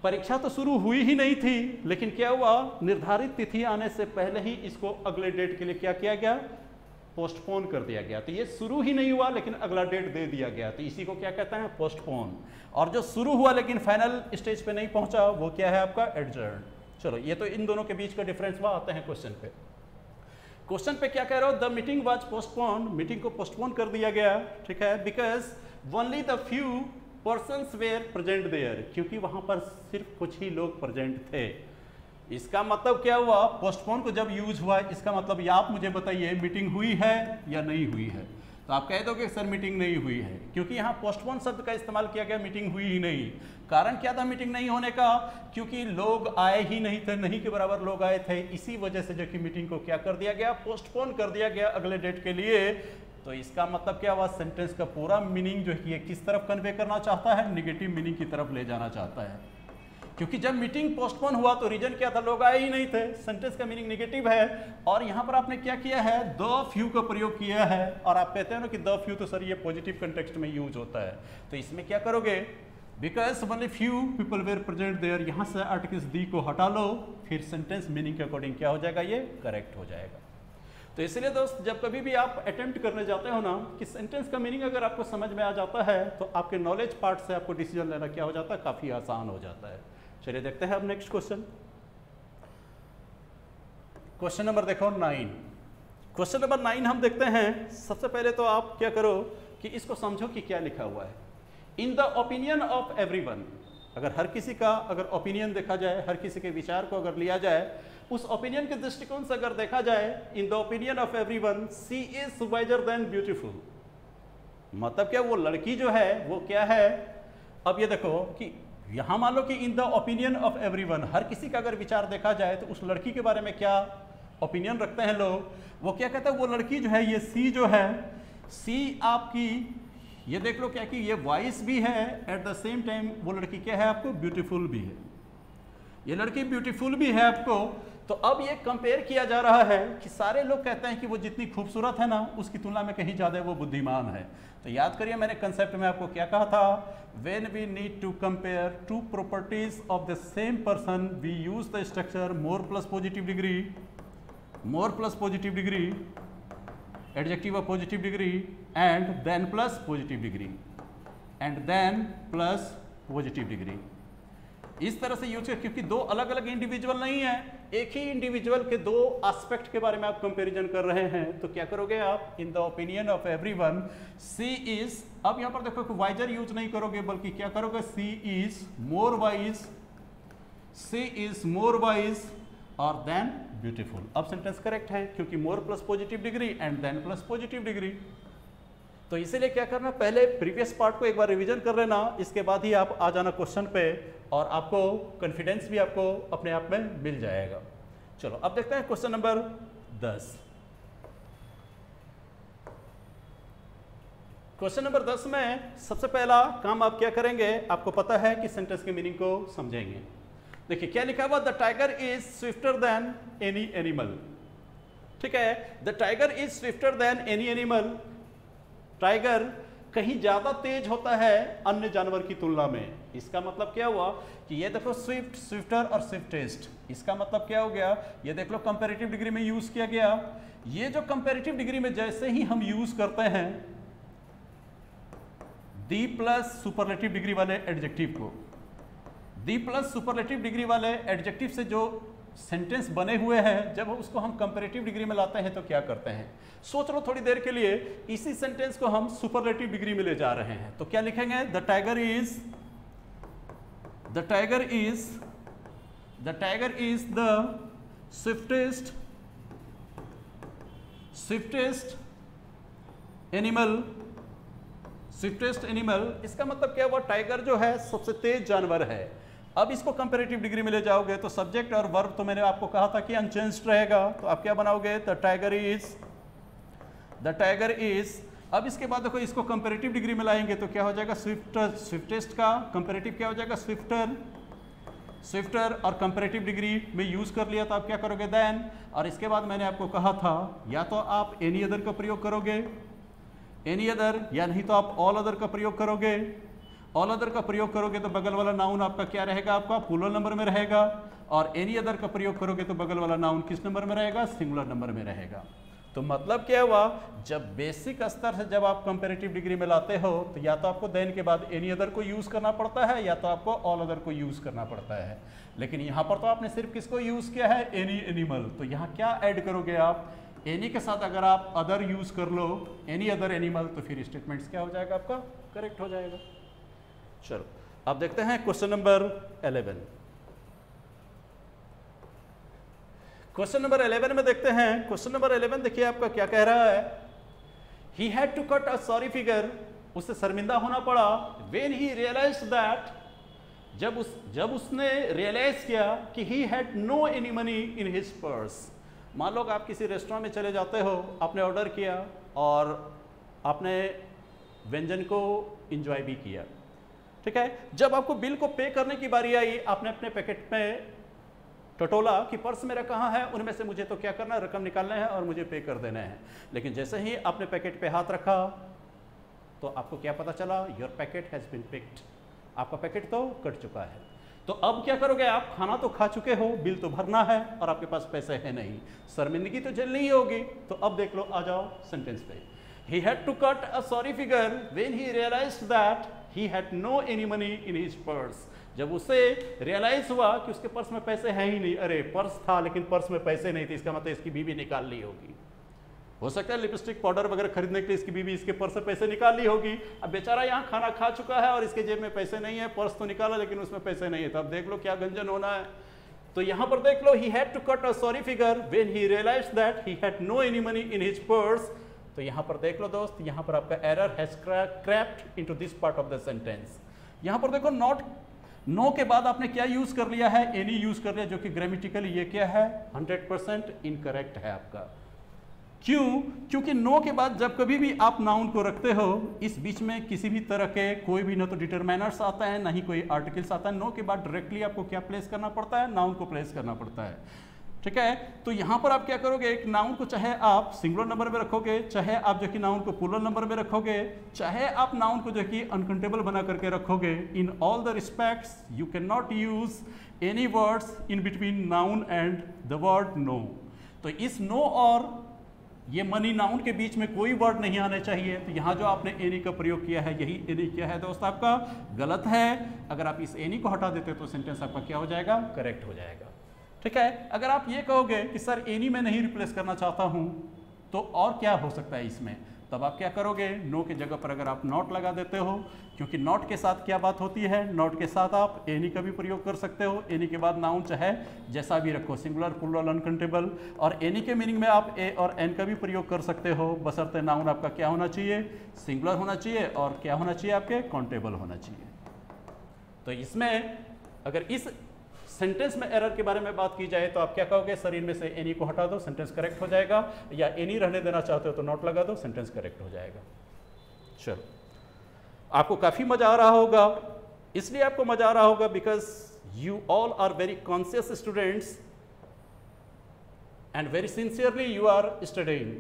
परीक्षा तो शुरू हुई ही नहीं थी, लेकिन क्या हुआ, निर्धारित तिथि आने से पहले ही इसको अगले डेट के लिए क्या किया गया, पोस्टपोन कर दिया गया। तो ये शुरू ही नहीं हुआ लेकिन अगला डेट दे दिया गया, तो इसी को क्या कहते हैं, पोस्टपोन। और जो शुरू हुआ लेकिन फाइनल स्टेज पे नहीं पहुंचा, वो क्या है आपका, एडजर्न। चलो, ये तो इन दोनों के बीच का डिफरेंस हुआ। आते हैं क्वेश्चन पे। क्वेश्चन पे क्या कह रहे हो, the meeting was postpone, meeting को पोस्टपोन कर दिया गया, ठीक है, because only the few persons were present there, क्योंकि वहां पर सिर्फ कुछ ही लोग प्रेजेंट थे। इसका मतलब क्या हुआ, पोस्टपोन को जब यूज हुआ, इसका मतलब या आप मुझे बताइए मीटिंग हुई है या नहीं हुई है। तो आप कह दोगे सर मीटिंग नहीं हुई है, क्योंकि यहाँ पोस्टपोन शब्द का इस्तेमाल किया गया, मीटिंग हुई ही नहीं। कारण क्या था मीटिंग नहीं होने का, क्योंकि लोग आए ही नहीं थे, नहीं के बराबर लोग आए थे, इसी वजह से जो कि मीटिंग को क्या कर दिया गया, पोस्टपोन कर दिया गया अगले डेट के लिए। तो इसका मतलब क्या हुआ, सेंटेंस का पूरा मीनिंग जो है किस तरफ कन्वे करना चाहता है, निगेटिव मीनिंग की तरफ ले जाना चाहता है। क्योंकि जब मीटिंग पोस्टपोन हुआ तो रीजन क्या था, लोग आए ही नहीं थे, सेंटेंस का मीनिंग नेगेटिव है। और यहाँ पर आपने क्या किया है, द फ्यू का प्रयोग किया है, और आप कहते हैं ना कि द फ्यू तो सर ये पॉजिटिव कंटेक्स्ट में यूज होता है। तो इसमें क्या करोगे, because only few people were present there, यहाँ से आर्टिकल्स दी को हटा लो, फिर सेंटेंस मीनिंग के अकॉर्डिंग क्या हो जाएगा, ये करेक्ट हो जाएगा। तो इसलिए दोस्त, जब कभी भी आप अटेम्प्ट करने जाते हो ना, कि सेंटेंस का मीनिंग अगर आपको समझ में आ जाता है, तो आपके नॉलेज पार्ट से आपको डिसीजन लेना क्या हो जाता है, काफ़ी आसान हो जाता है। चलिए देखते हैं अब नेक्स्ट क्वेश्चन। क्वेश्चन नंबर देखो 9। क्वेश्चन नंबर 9 हम देखते हैं। सबसे पहले तो आप क्या करो कि इसको समझो कि क्या लिखा हुआ है। इन द ओपिनियन ऑफ एवरीवन, अगर हर किसी का अगर ओपिनियन देखा जाए, हर किसी के विचार को अगर लिया जाए, उस ओपिनियन के दृष्टिकोण से अगर देखा जाए, in the opinion of everyone she is wiser than beautiful, मतलब क्या, वो लड़की जो है वो क्या है। अब ये देखो कि यहां मान लो कि in the opinion of everyone, हर किसी का अगर विचार देखा जाए तो उस लड़की के बारे में क्या ओपिनियन रखते हैं लोग, वो क्या कहते हैं, वो लड़की जो है, ये सी जो है, सी आपकी, ये देख लो क्या कि ये वॉइस भी है, एट द सेम टाइम वो लड़की क्या है आपको, ब्यूटीफुल भी है। ये लड़की ब्यूटीफुल भी है आपको। तो अब ये कंपेयर किया जा रहा है कि सारे लोग कहते हैं कि वो जितनी खूबसूरत है ना, उसकी तुलना में कहीं ज़्यादा वो बुद्धिमान है। तो याद करिए मैंने कंसेप्ट में आपको क्या कहा था, when we need to compare two properties of the same person we use the structure more plus positive degree, more plus positive degree, adjective of positive degree, and then plus positive degree, and then plus positive degree. इस तरह से use कर, क्योंकि दो अलग अलग individual नहीं है, एक ही इंडिविजुअल के दो एस्पेक्ट के बारे में आप कंपैरिजन कर रहे हैं। तो क्या करोगे आप, in the opinion of everyone she is, अब यहां पर देखो कि वाइजर यूज नहीं करोगे, बल्कि क्या करोगे, she is more wise, she is more wise और देन ब्यूटीफुल। अब सेंटेंस करेक्ट है, क्योंकि more plus positive degree and then plus positive degree. तो इसीलिए क्या करना, पहले प्रीवियस पार्ट को एक बार रिवीजन कर लेना, इसके बाद ही आप आ जाना क्वेश्चन पे, और आपको कॉन्फिडेंस भी आपको अपने आप में मिल जाएगा। चलो अब देखते हैं क्वेश्चन नंबर 10। क्वेश्चन नंबर 10 में सबसे पहला काम आप क्या करेंगे, आपको पता है कि सेंटेंस के मीनिंग को समझेंगे। देखिए क्या लिखा हुआ, the tiger is swifter than any animal. ठीक है, the tiger is swifter than any animal, tiger कहीं ज्यादा तेज होता है अन्य जानवर की तुलना में। इसका मतलब क्या हुआ कि ये देखो स्विफ्ट, स्विफ्टर और स्विफ्टेस्ट, इसका मतलब क्या हो गया, ये देख लो कंपैरेटिव डिग्री में यूज किया गया। ये जो कंपैरेटिव डिग्री में जैसे ही हम यूज करते हैं दी प्लस सुपरलेटिव डिग्री वाले एडजेक्टिव को, दी प्लस सुपरलेटिव डिग्री वाले एडजेक्टिव से जो सेंटेंस बने हुए हैं, जब उसको हम कंपैरेटिव डिग्री में लाते हैं तो क्या करते हैं, सोच लो थोड़ी देर के लिए। इसी सेंटेंस को हम सुपरलेटिव डिग्री में ले जा रहे हैं, तो क्या लिखेंगे, the tiger is the swiftest animal swiftest animal, इसका मतलब क्या हुआ, टाइगर जो है सबसे तेज जानवर है। अब इसको कंपैरेटिव डिग्री में ले जाओगे तो सब्जेक्ट और वर्ब तो मैंने आपको कहा था कि अनचेंज्ड रहेगा, तो आप क्या बनाओगे, द टाइगर इज। अब इसके बाद देखो इसको कंपैरेटिव डिग्री में लाएंगे तो क्या हो जाएगा, स्विफ्टेस्ट का कंपैरेटिव क्या हो जाएगा, स्विफ्टर और कंपैरेटिव डिग्री में यूज कर लिया तो आप क्या करोगे, देन। और इसके बाद मैंने आपको कहा था या तो आप एनी अदर का प्रयोग करोगे, एनी अदर, या नहीं तो आप ऑल अदर का प्रयोग करोगे। ऑल अदर का प्रयोग करोगे तो बगल वाला नाउन आपका क्या रहेगा, आपका प्लूरल नंबर में रहेगा, और एनी अदर का प्रयोग करोगे तो बगल वाला नाउन किस नंबर में रहेगा, सिंगुलर नंबर में रहेगा। तो मतलब क्या हुआ, जब बेसिक स्तर से जब आप कंपैरेटिव डिग्री में लाते हो तो या तो आपको देन के बाद एनी अदर को यूज करना पड़ता है या तो आपको ऑल अदर को यूज करना पड़ता है। लेकिन यहाँ पर तो आपने सिर्फ किसको यूज किया है, एनी एनिमल, तो यहाँ क्या ऐड करोगे आप, एनी के साथ अगर आप अदर यूज कर लो, एनी अदर एनिमल, तो फिर स्टेटमेंट्स क्या हो जाएगा, आपका करेक्ट हो जाएगा। चलो अब देखते हैं क्वेश्चन नंबर 11। क्वेश्चन नंबर 11 में देखते हैं, क्वेश्चन नंबर 11 देखिए आपका क्या कह रहा है, he had to cut a sorry figure, उससे शर्मिंदा होना पड़ा, व्हेन ही रियलाइज्ड दैट, जब उसने रियलाइज किया कि he had no any money in his purse. मान लो आप किसी रेस्टोरेंट में चले जाते हो, आपने ऑर्डर किया और आपने व्यंजन को एंजॉय भी किया, ठीक है। जब आपको बिल को पे करने की बारी आई, आपने अपने पैकेट में टटोला कि पर्स मेरा कहाँ है, उनमें से मुझे तो क्या करना है, रकम निकालना है और मुझे पे कर देना है। लेकिन जैसे ही आपने पैकेट पे हाथ रखा तो आपको क्या पता चला, your packet has been picked, आपका पैकेट तो कट चुका है। तो अब क्या करोगे आप, खाना तो खा चुके हो, बिल तो भरना है और आपके पास पैसे है नहीं, शर्मिंदगी तो झेलनी ही होगी। तो अब देख लो, आ जाओ सेंटेंस पे, he had to cut a sorry figure when he realised that he had no any money in his purse. जब उसे रियलाइज हुआ कि उसके पर्स में पैसे हैं ही नहीं, अरे पर्स था लेकिन पर्स में पैसे नहीं थे, इसका मतलब इसकी बीवी निकाल ली होगी। हो सकता है लिपस्टिक पाउडर वगैरह खरीदने के लिए इसकी बीवी इसके पर्स से पैसे निकाल ली होगी। अब बेचारा यहाँ खाना खा चुका है और इसके जेब में पैसे नहीं है, पर्स तो निकाला लेकिन उसमें पैसे नहीं है। तो अब देख लो क्या गंजन होना है। तो यहाँ पर देख लो, he had to cut a sorry figure when he realised that he had no any money in his purse. तो यहाँ पर देख लो दोस्त, यहाँ पर आपका error has crept into this part of the sentence. यहाँ पर देखो, नॉट, नो के बाद आपने क्या यूज कर लिया है, एनी यूज कर लिया, जो कि ग्रामेटिकली ये क्या है, 100% इनकरेक्ट है आपका। क्यों? क्योंकि नो के बाद जब कभी भी आप नाउन को रखते हो, इस बीच में किसी भी तरह के कोई भी ना तो डिटरमाइनर्स आता है ना ही कोई आर्टिकल्स आता है। नो के बाद डायरेक्टली आपको क्या प्लेस करना पड़ता है, नाउन को प्लेस करना पड़ता है, ठीक है। तो यहाँ पर आप क्या करोगे, एक नाउन को चाहे आप सिंगुलर नंबर में रखोगे, चाहे आप जो कि नाउन को प्लूरल नंबर में रखोगे, चाहे आप नाउन को जो कि अनकाउंटेबल बना करके रखोगे, in all the respects you can not use any words in between noun and the word no. तो इस नो और ये मनी नाउन के बीच में कोई वर्ड नहीं आने चाहिए। तो यहाँ जो आपने एनी का प्रयोग किया है, यही एनी क्या है दोस्त, आपका गलत है। अगर आप इस एनी को हटा देते तो सेंटेंस आपका क्या हो जाएगा, करेक्ट हो जाएगा, ठीक है। अगर आप ये कहोगे कि सर एनी में नहीं रिप्लेस करना चाहता हूं, तो और क्या हो सकता है इसमें, तब आप क्या करोगे, नो की जगह पर अगर आप नॉट लगा देते हो, क्योंकि नॉट के साथ क्या बात होती है, नॉट के साथ आप एनी का भी प्रयोग कर सकते हो। एनी के बाद नाउन चाहे जैसा भी रखो, सिंगुलर, प्लूरल, अनकाउंटेबल, और एनी के मीनिंग में आप ए और एन का भी प्रयोग कर सकते हो, बशर्ते नाउन आपका क्या होना चाहिए, सिंगुलर होना चाहिए, और क्या होना चाहिए आपके, काउंटेबल होना चाहिए। तो इसमें अगर इस सेंटेंस में एरर के बारे में बात की जाए तो आप क्या कहोगे, सर इनमें से एनी को हटा दो, सेंटेंस करेक्ट हो जाएगा, या एनी रहने देना चाहते हो तो नॉट लगा दो, सेंटेंस करेक्ट हो जाएगा। चलो, आपको काफी मजा आ रहा होगा, इसलिए आपको मजा आ रहा होगा because you all are very conscious students and very sincerely you are studying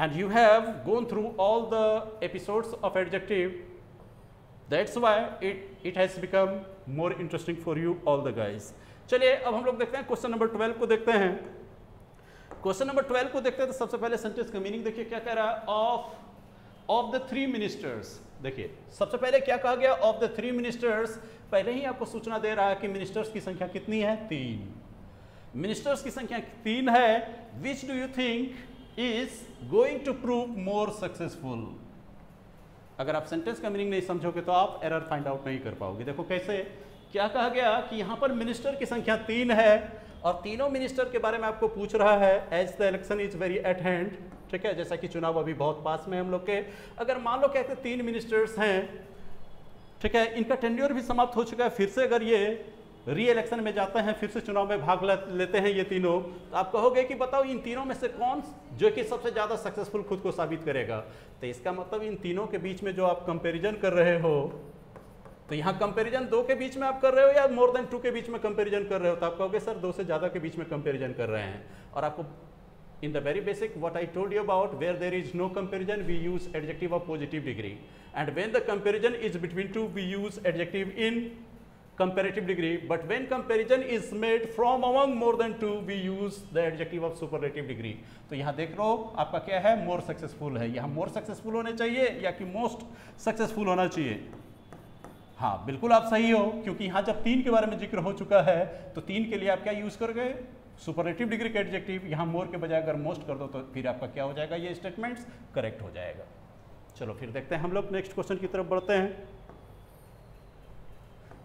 and you have gone through all the episodes of adjective. That's why it has become more interesting for you all the guys. चलिए अब हम लोग देखते हैं question number 12 को देखते हैं। Question number 12 को देखते हैं तो सबसे पहले सेंटेंस का मीनिंग देखिए क्या कह रहा है, ऑफ द 3 मिनिस्टर्स। देखिए सबसे पहले क्या कहा गया, ऑफ द 3 मिनिस्टर्स। पहले ही आपको सूचना दे रहा है कि मिनिस्टर्स की संख्या कितनी है, 3। मिनिस्टर्स की संख्या 3 है। Which do you think is going to prove more successful. अगर आप सेंटेंस का मीनिंग नहीं समझोगे तो आप एरर फाइंड आउट नहीं कर पाओगे। देखो कैसे, क्या कहा गया कि यहाँ पर मिनिस्टर की संख्या 3 है और तीनों मिनिस्टर के बारे में आपको पूछ रहा है as the election is very at hand, ठीक है, जैसा कि चुनाव अभी बहुत पास में हम लोग के। अगर मान लो कहते 3 मिनिस्टर्स हैं, ठीक है, इनका टेन्योर भी समाप्त हो चुका है, फिर से अगर ये री इलेक्शन में जाते हैं, फिर से चुनाव में भाग लेते हैं ये तीनों, तो आप कहोगे कि बताओ इन तीनों में से कौन जो कि सबसे ज़्यादा सक्सेसफुल खुद को साबित करेगा। तो इसका मतलब इन तीनों के बीच में जो आप कंपैरिजन कर रहे हो, तो यहाँ कंपैरिजन 2 के बीच में आप कर रहे हो या मोर देन 2 के बीच में कंपैरिजन कर रहे हो, तो आप कहोगे सर 2 से ज़्यादा के बीच में कंपैरिजन कर रहे हैं। और आपको in the very basic what I told you about, where there is no comparison we use adjective of positive degree, and when the comparison is between two we use adjective in comparative degree, but when comparison is made from among more than two we use the adjective of superlative degree। तो यहाँ देख लो आपका क्या है, more successful है, यहाँ more successful होने चाहिए या कि most successful होना चाहिए। हाँ बिल्कुल आप सही हो, क्योंकि यहाँ जब 3 के बारे में जिक्र हो चुका है तो 3 के लिए आप क्या यूज कर गए, सुपरलेटिव डिग्री का एडजेक्टिव। यहाँ मोर के बजाय अगर मोस्ट कर दो तो फिर आपका क्या हो जाएगा, ये स्टेटमेंट्स करेक्ट हो जाएगा। चलो फिर देखते हैं हम लोग नेक्स्ट क्वेश्चन की तरफ बढ़ते हैं।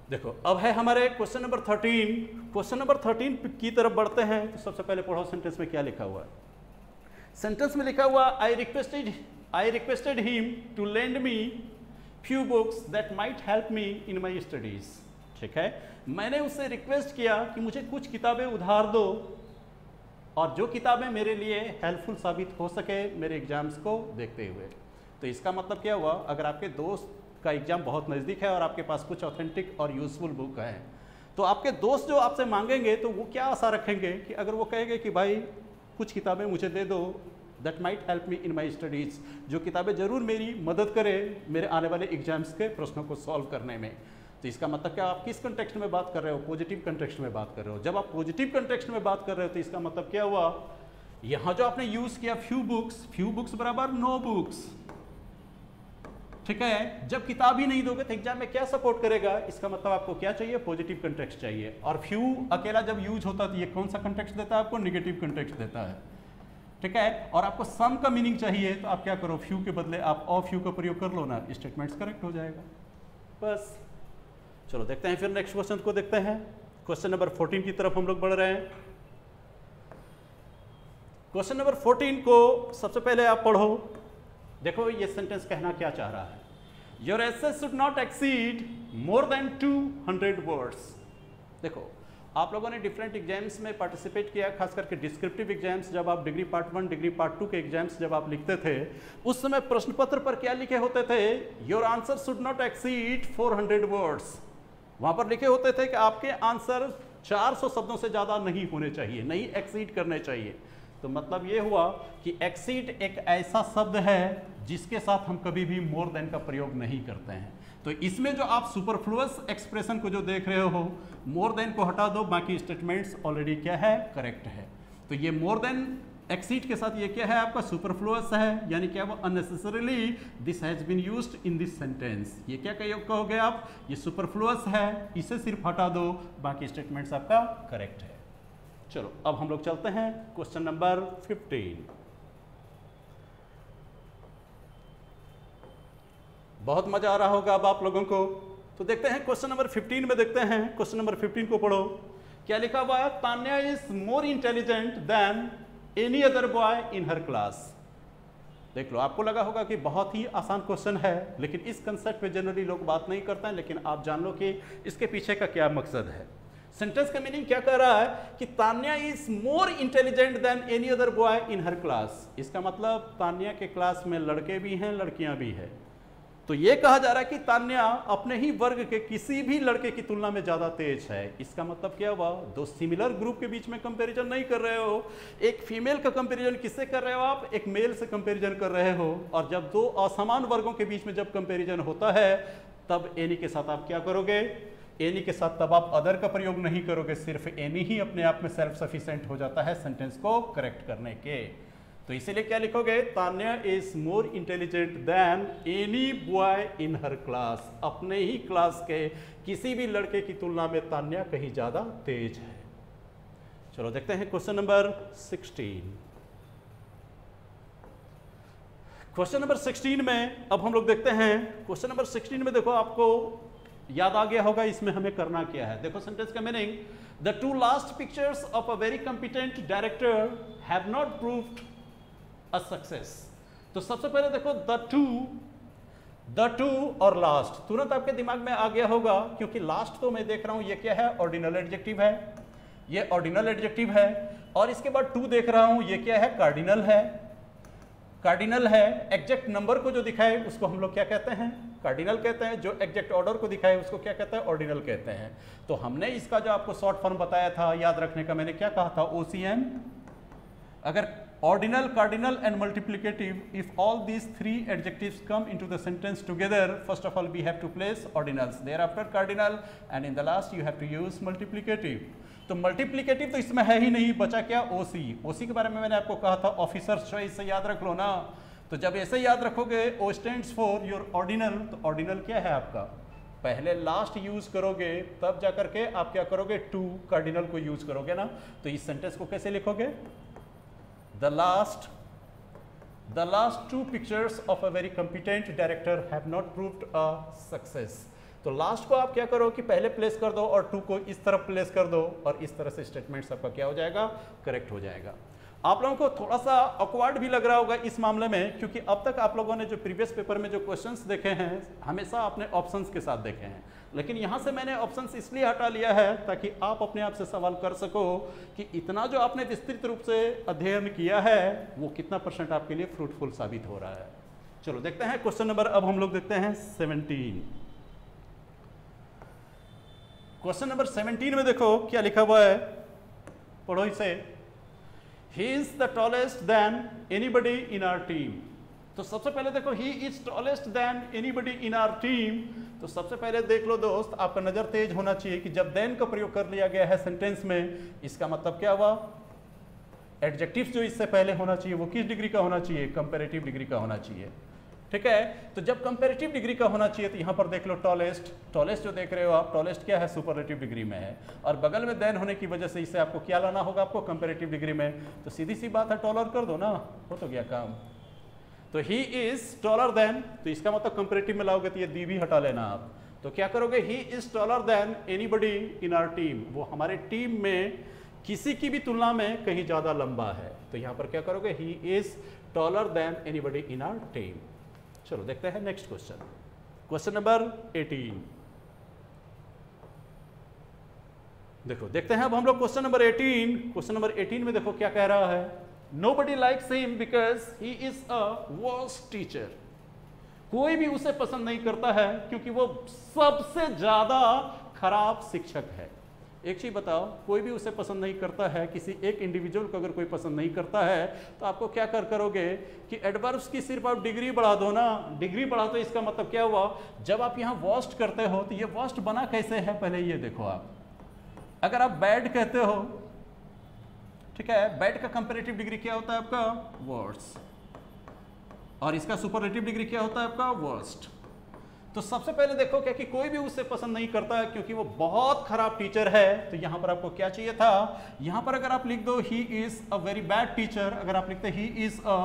देखो अब है हमारे क्वेश्चन नंबर 13। क्वेश्चन नंबर 13 की तरफ बढ़ते हैं। तो सबसे पहले पढ़ो सेंटेंस में क्या लिखा हुआ है। सेंटेंस में लिखा हुआ I requested him to lend me few books that might help me in my studies. ठीक है, मैंने उससे रिक्वेस्ट किया कि मुझे कुछ किताबें उधार दो और जो किताबें मेरे लिए हेल्पफुल साबित हो सके मेरे एग्जाम्स को देखते हुए। तो इसका मतलब क्या हुआ, अगर आपके दोस्त का एग्जाम बहुत नज़दीक है और आपके पास कुछ ऑथेंटिक और यूजफुल बुक है, तो आपके दोस्त जो आपसे मांगेंगे तो वो क्या आशा रखेंगे कि अगर वो कहेंगे कि भाई कुछ किताबें मुझे दे दो that might help me in my studies, जो किताबें ज़रूर मेरी मदद करे मेरे आने वाले एग्जाम्स के प्रश्नों को सॉल्व करने में। तो इसका मतलब क्या, आप किस कंटेक्स्ट में बात कर रहे हो, पॉजिटिव कंटेक्स्ट में बात कर रहे हो। जब आप पॉजिटिव कंटेक्स्ट में बात कर रहे हो तो इसका मतलब क्या हुआ, यहाँ जो आपने यूज़ किया फ्यू बुक्स बराबर नो बुक्स। ठीक है, जब किताब ही नहीं दोगे तो एग्जाम में क्या सपोर्ट करेगा, इसका मतलब आपको क्या चाहिए, पॉजिटिव कंटेक्स्ट चाहिए। और फ्यू अकेला जब यूज होता है तो ये कौन सा कंटेक्स्ट देता है आपको, निगेटिव कंटेक्स्ट देता है। ठीक है, और आपको सम का मीनिंग चाहिए तो आप क्या करो, फ्यू के बदले आप ऑफ फ्यू का प्रयोग कर लो ना, स्टेटमेंट्स करेक्ट हो जाएगा बस। चलो देखते हैं फिर नेक्स्ट क्वेश्चन को देखते हैं। क्वेश्चन नंबर 14 की तरफ हम लोग बढ़ रहे हैं। क्वेश्चन नंबर 14 को सबसे पहले आप पढ़ो। देखो ये सेंटेंस कहना क्या चाह रहा है, your essay should not exceed more than 200 words. देखो आप लोगों ने डिफरेंट एग्जाम्स में पार्टिसिपेट किया, खास करके डिस्क्रिप्टिव एग्जाम्स, जब आप डिग्री पार्ट 1 डिग्री पार्ट 2 के एग्जाम्स जब आप लिखते थे उस समय प्रश्न पत्र पर क्या लिखे होते थे, your answer should not exceed 400 words. वहां पर लिखे होते थे कि आपके आंसर 400 शब्दों से ज़्यादा नहीं होने चाहिए, नहीं एक्सीड करने चाहिए। तो मतलब ये हुआ कि एक्सीड एक ऐसा शब्द है जिसके साथ हम कभी भी मोर देन का प्रयोग नहीं करते हैं। तो इसमें जो आप सुपरफ्लुअस एक्सप्रेशन को जो देख रहे हो, मोर देन को हटा दो, बाकी स्टेटमेंट्स ऑलरेडी क्या है, करेक्ट है। तो ये मोर देन एक्सीड के साथ ये क्या है आपका, सुपरफ्लुअस है, यानी क्या वो unnecessarily this has been used in this sentence. ये क्या कहोगे आप, ये सुपरफ्लुअस है, इसे सिर्फ हटा दो, बाकी स्टेटमेंट्स आपका करेक्ट है। चलो अब हम लोग चलते हैं क्वेश्चन नंबर 15। बहुत मजा आ रहा होगा अब आप लोगों को। तो देखते हैं क्वेश्चन नंबर 15 में देखते हैं। क्वेश्चन नंबर 15 को पढ़ो, क्या लिखा हुआ है, Tanya is more intelligent then any other boy in her class. देख लो, आपको लगा होगा कि बहुत ही आसान क्वेश्चन है, लेकिन इस कंसेप्ट पे जनरली लोग बात नहीं करते हैं, लेकिन आप जान लो कि इसके पीछे का क्या मकसद है। सेंटेंस का मीनिंग क्या कह रहा है कि Tanya is more intelligent then any other boy in her class. इसका मतलब तान्या के क्लास में लड़के भी हैं लड़कियां भी हैं। तो ये कहा जा रहा है कि तान्या अपने ही वर्ग के किसी भी लड़के की तुलना में ज्यादा तेज है। इसका मतलब क्या हुआ, दो सिमिलर ग्रुप के बीच में कंपैरिजन नहीं कर रहे हो। एक फीमेल का कंपैरिजन किससे कर रहे हो आप, एक मेल से कंपैरिजन कर रहे हो। और जब दो असमान वर्गों के बीच में जब कंपैरिजन होता है तब एनी के साथ आप क्या करोगे, एनी के साथ तब आप अदर का प्रयोग नहीं करोगे, सिर्फ एनी ही अपने आप में सेल्फ सफिशिएंट हो जाता है सेंटेंस को करेक्ट करने के। तो इसीलिए क्या लिखोगे, Tanya is more intelligent then any boy in her class. अपने ही क्लास के किसी भी लड़के की तुलना में तान्या कहीं ज्यादा तेज है। चलो देखते हैं क्वेश्चन नंबर 16। क्वेश्चन नंबर 16 में अब हम लोग देखते हैं। क्वेश्चन नंबर 16 में देखो आपको याद आ गया होगा इसमें हमें करना क्या है। देखो सेंटेंस का meaning, the two last pictures of a very competent director have not proved a success. तो सबसे पहले देखो द टू और लास्ट तुरंत आपके दिमाग में आ गया होगा, क्योंकि लास्ट तो मैं देख रहा हूं ये क्या है, ऑर्डिनल एडजेक्टिव है, ये ऑर्डिनल एडजेक्टिव है। और इसके बाद टू देख रहा हूं ये क्या है, कार्डिनल है, कार्डिनल है। एग्जैक्ट नंबर को जो दिखाए उसको हम लोग क्या कहते हैं, कार्डिनल कहते हैं। जो एग्जैक्ट ऑर्डर को दिखाए उसको क्या कहते हैं, ऑर्डिनल कहते हैं। तो हमने इसका जो आपको शॉर्ट फॉर्म बताया था याद रखने का, मैंने क्या कहा था, OCM। अगर ordinal, cardinal and multiplicative, if all these three adjectives come into the sentence together, first of all we have to place ordinals, thereafter cardinal, and in the last you have to use multiplicative। तो multiplicative तो इसमें है ही नहीं, बचा क्या, OC। OC के बारे में मैंने आपको कहा था ऑफिसर्स चॉइस से याद रख लो ना। तो जब ऐसे याद रखोगे O stands for your ordinal, तो ऑर्डिनल क्या है आपका, पहले लास्ट यूज करोगे तब जाकर के आप क्या करोगे, टू कार्डिनल को यूज करोगे ना। तो इस सेंटेंस को कैसे लिखोगे, The last two pictures of a very competent director have not proved a success। तो लास्ट को आप क्या करो कि पहले प्लेस कर दो और टू को इस तरफ प्लेस कर दो, और इस तरह से स्टेटमेंट आपका क्या हो जाएगा, करेक्ट हो जाएगा। आप लोगों को थोड़ा सा ऑकवर्ड भी लग रहा होगा इस मामले में, क्योंकि अब तक आप लोगों ने जो प्रीवियस पेपर में जो क्वेश्चंस देखे हैं हमेशा आपने ऑप्शंस के साथ देखे हैं, लेकिन यहाँ से मैंने ऑप्शंस इसलिए हटा लिया है ताकि आप अपने आप से सवाल कर सको कि इतना जो आपने विस्तृत रूप से अध्ययन किया है वो कितना % आपके लिए फ्रूटफुल साबित हो रहा है। चलो देखते हैं क्वेश्चन नंबर, अब हम लोग देखते हैं 17। क्वेश्चन नंबर 17 में देखो क्या लिखा हुआ है, पढ़ो इसे। He is the tallest than anybody in our team। तो सबसे पहले देखो he is tallest than anybody in our team। तो सबसे पहले देख लो दोस्त, आपका नजर तेज होना चाहिए कि जब देन का प्रयोग कर लिया गया है सेंटेंस में, इसका मतलब क्या हुआ, एडजेक्टिव जो इससे पहले होना चाहिए वो किस डिग्री का होना चाहिए, कंपैरेटिव डिग्री का होना चाहिए। ठीक है, तो जब कंपैरेटिव डिग्री का होना चाहिए तो यहाँ पर देख लो टॉलेस्ट, टॉलेस्ट जो देख रहे हो आप, टॉलेस्ट क्या है, सुपरलेटिव डिग्री में है, और बगल में देन होने की वजह से इसे आपको क्या लाना होगा, आपको कंपैरेटिव डिग्री में। तो सीधी सी बात है, टॉलर कर दो ना, हो तो गया काम। तो ही इज टॉलर देन, तो इसका मतलब कंपैरेटिव में लाओगे तो ये दी भी हटा लेना आप। तो क्या करोगे, he is taller than anybody in our team, वो हमारे टीम में किसी की भी तुलना में कहीं ज्यादा लंबा है। तो यहाँ पर क्या करोगे, he is taller than anybody in our team. चलो देखते हैं नेक्स्ट क्वेश्चन, क्वेश्चन नंबर 18। देखो देखते हैं अब हम लोग क्वेश्चन नंबर 18। क्वेश्चन नंबर 18 में देखो क्या कह रहा है, nobody likes him because he is a worst teacher. कोई भी उसे पसंद नहीं करता है क्योंकि वो सबसे ज्यादा खराब शिक्षक है। एक चीज बताओ, कोई भी उसे पसंद नहीं करता है, किसी एक इंडिविजुअल को अगर कोई पसंद नहीं करता है तो आपको क्या करोगे कि एडवर्ब्स की सिर्फ आप डिग्री बढ़ा दो ना। डिग्री बढ़ा दो, इसका मतलब क्या हुआ, जब आप यहाँ वर्स्ट करते हो तो ये वर्स्ट बना कैसे है, पहले ये देखो आप। अगर आप बैड कहते हो, ठीक है, बैड का कंपैरेटिव डिग्री क्या होता है आपका, वर्स्ट, और इसका सुपरलेटिव डिग्री क्या होता है आपका, वर्स्ट। तो सबसे पहले देखो क्या कि कोई भी उससे पसंद नहीं करता है क्योंकि वो बहुत खराब टीचर है। तो यहां पर आपको क्या चाहिए था, यहां पर अगर आप लिख दो he is a very bad teacher, अगर आप लिखते he is a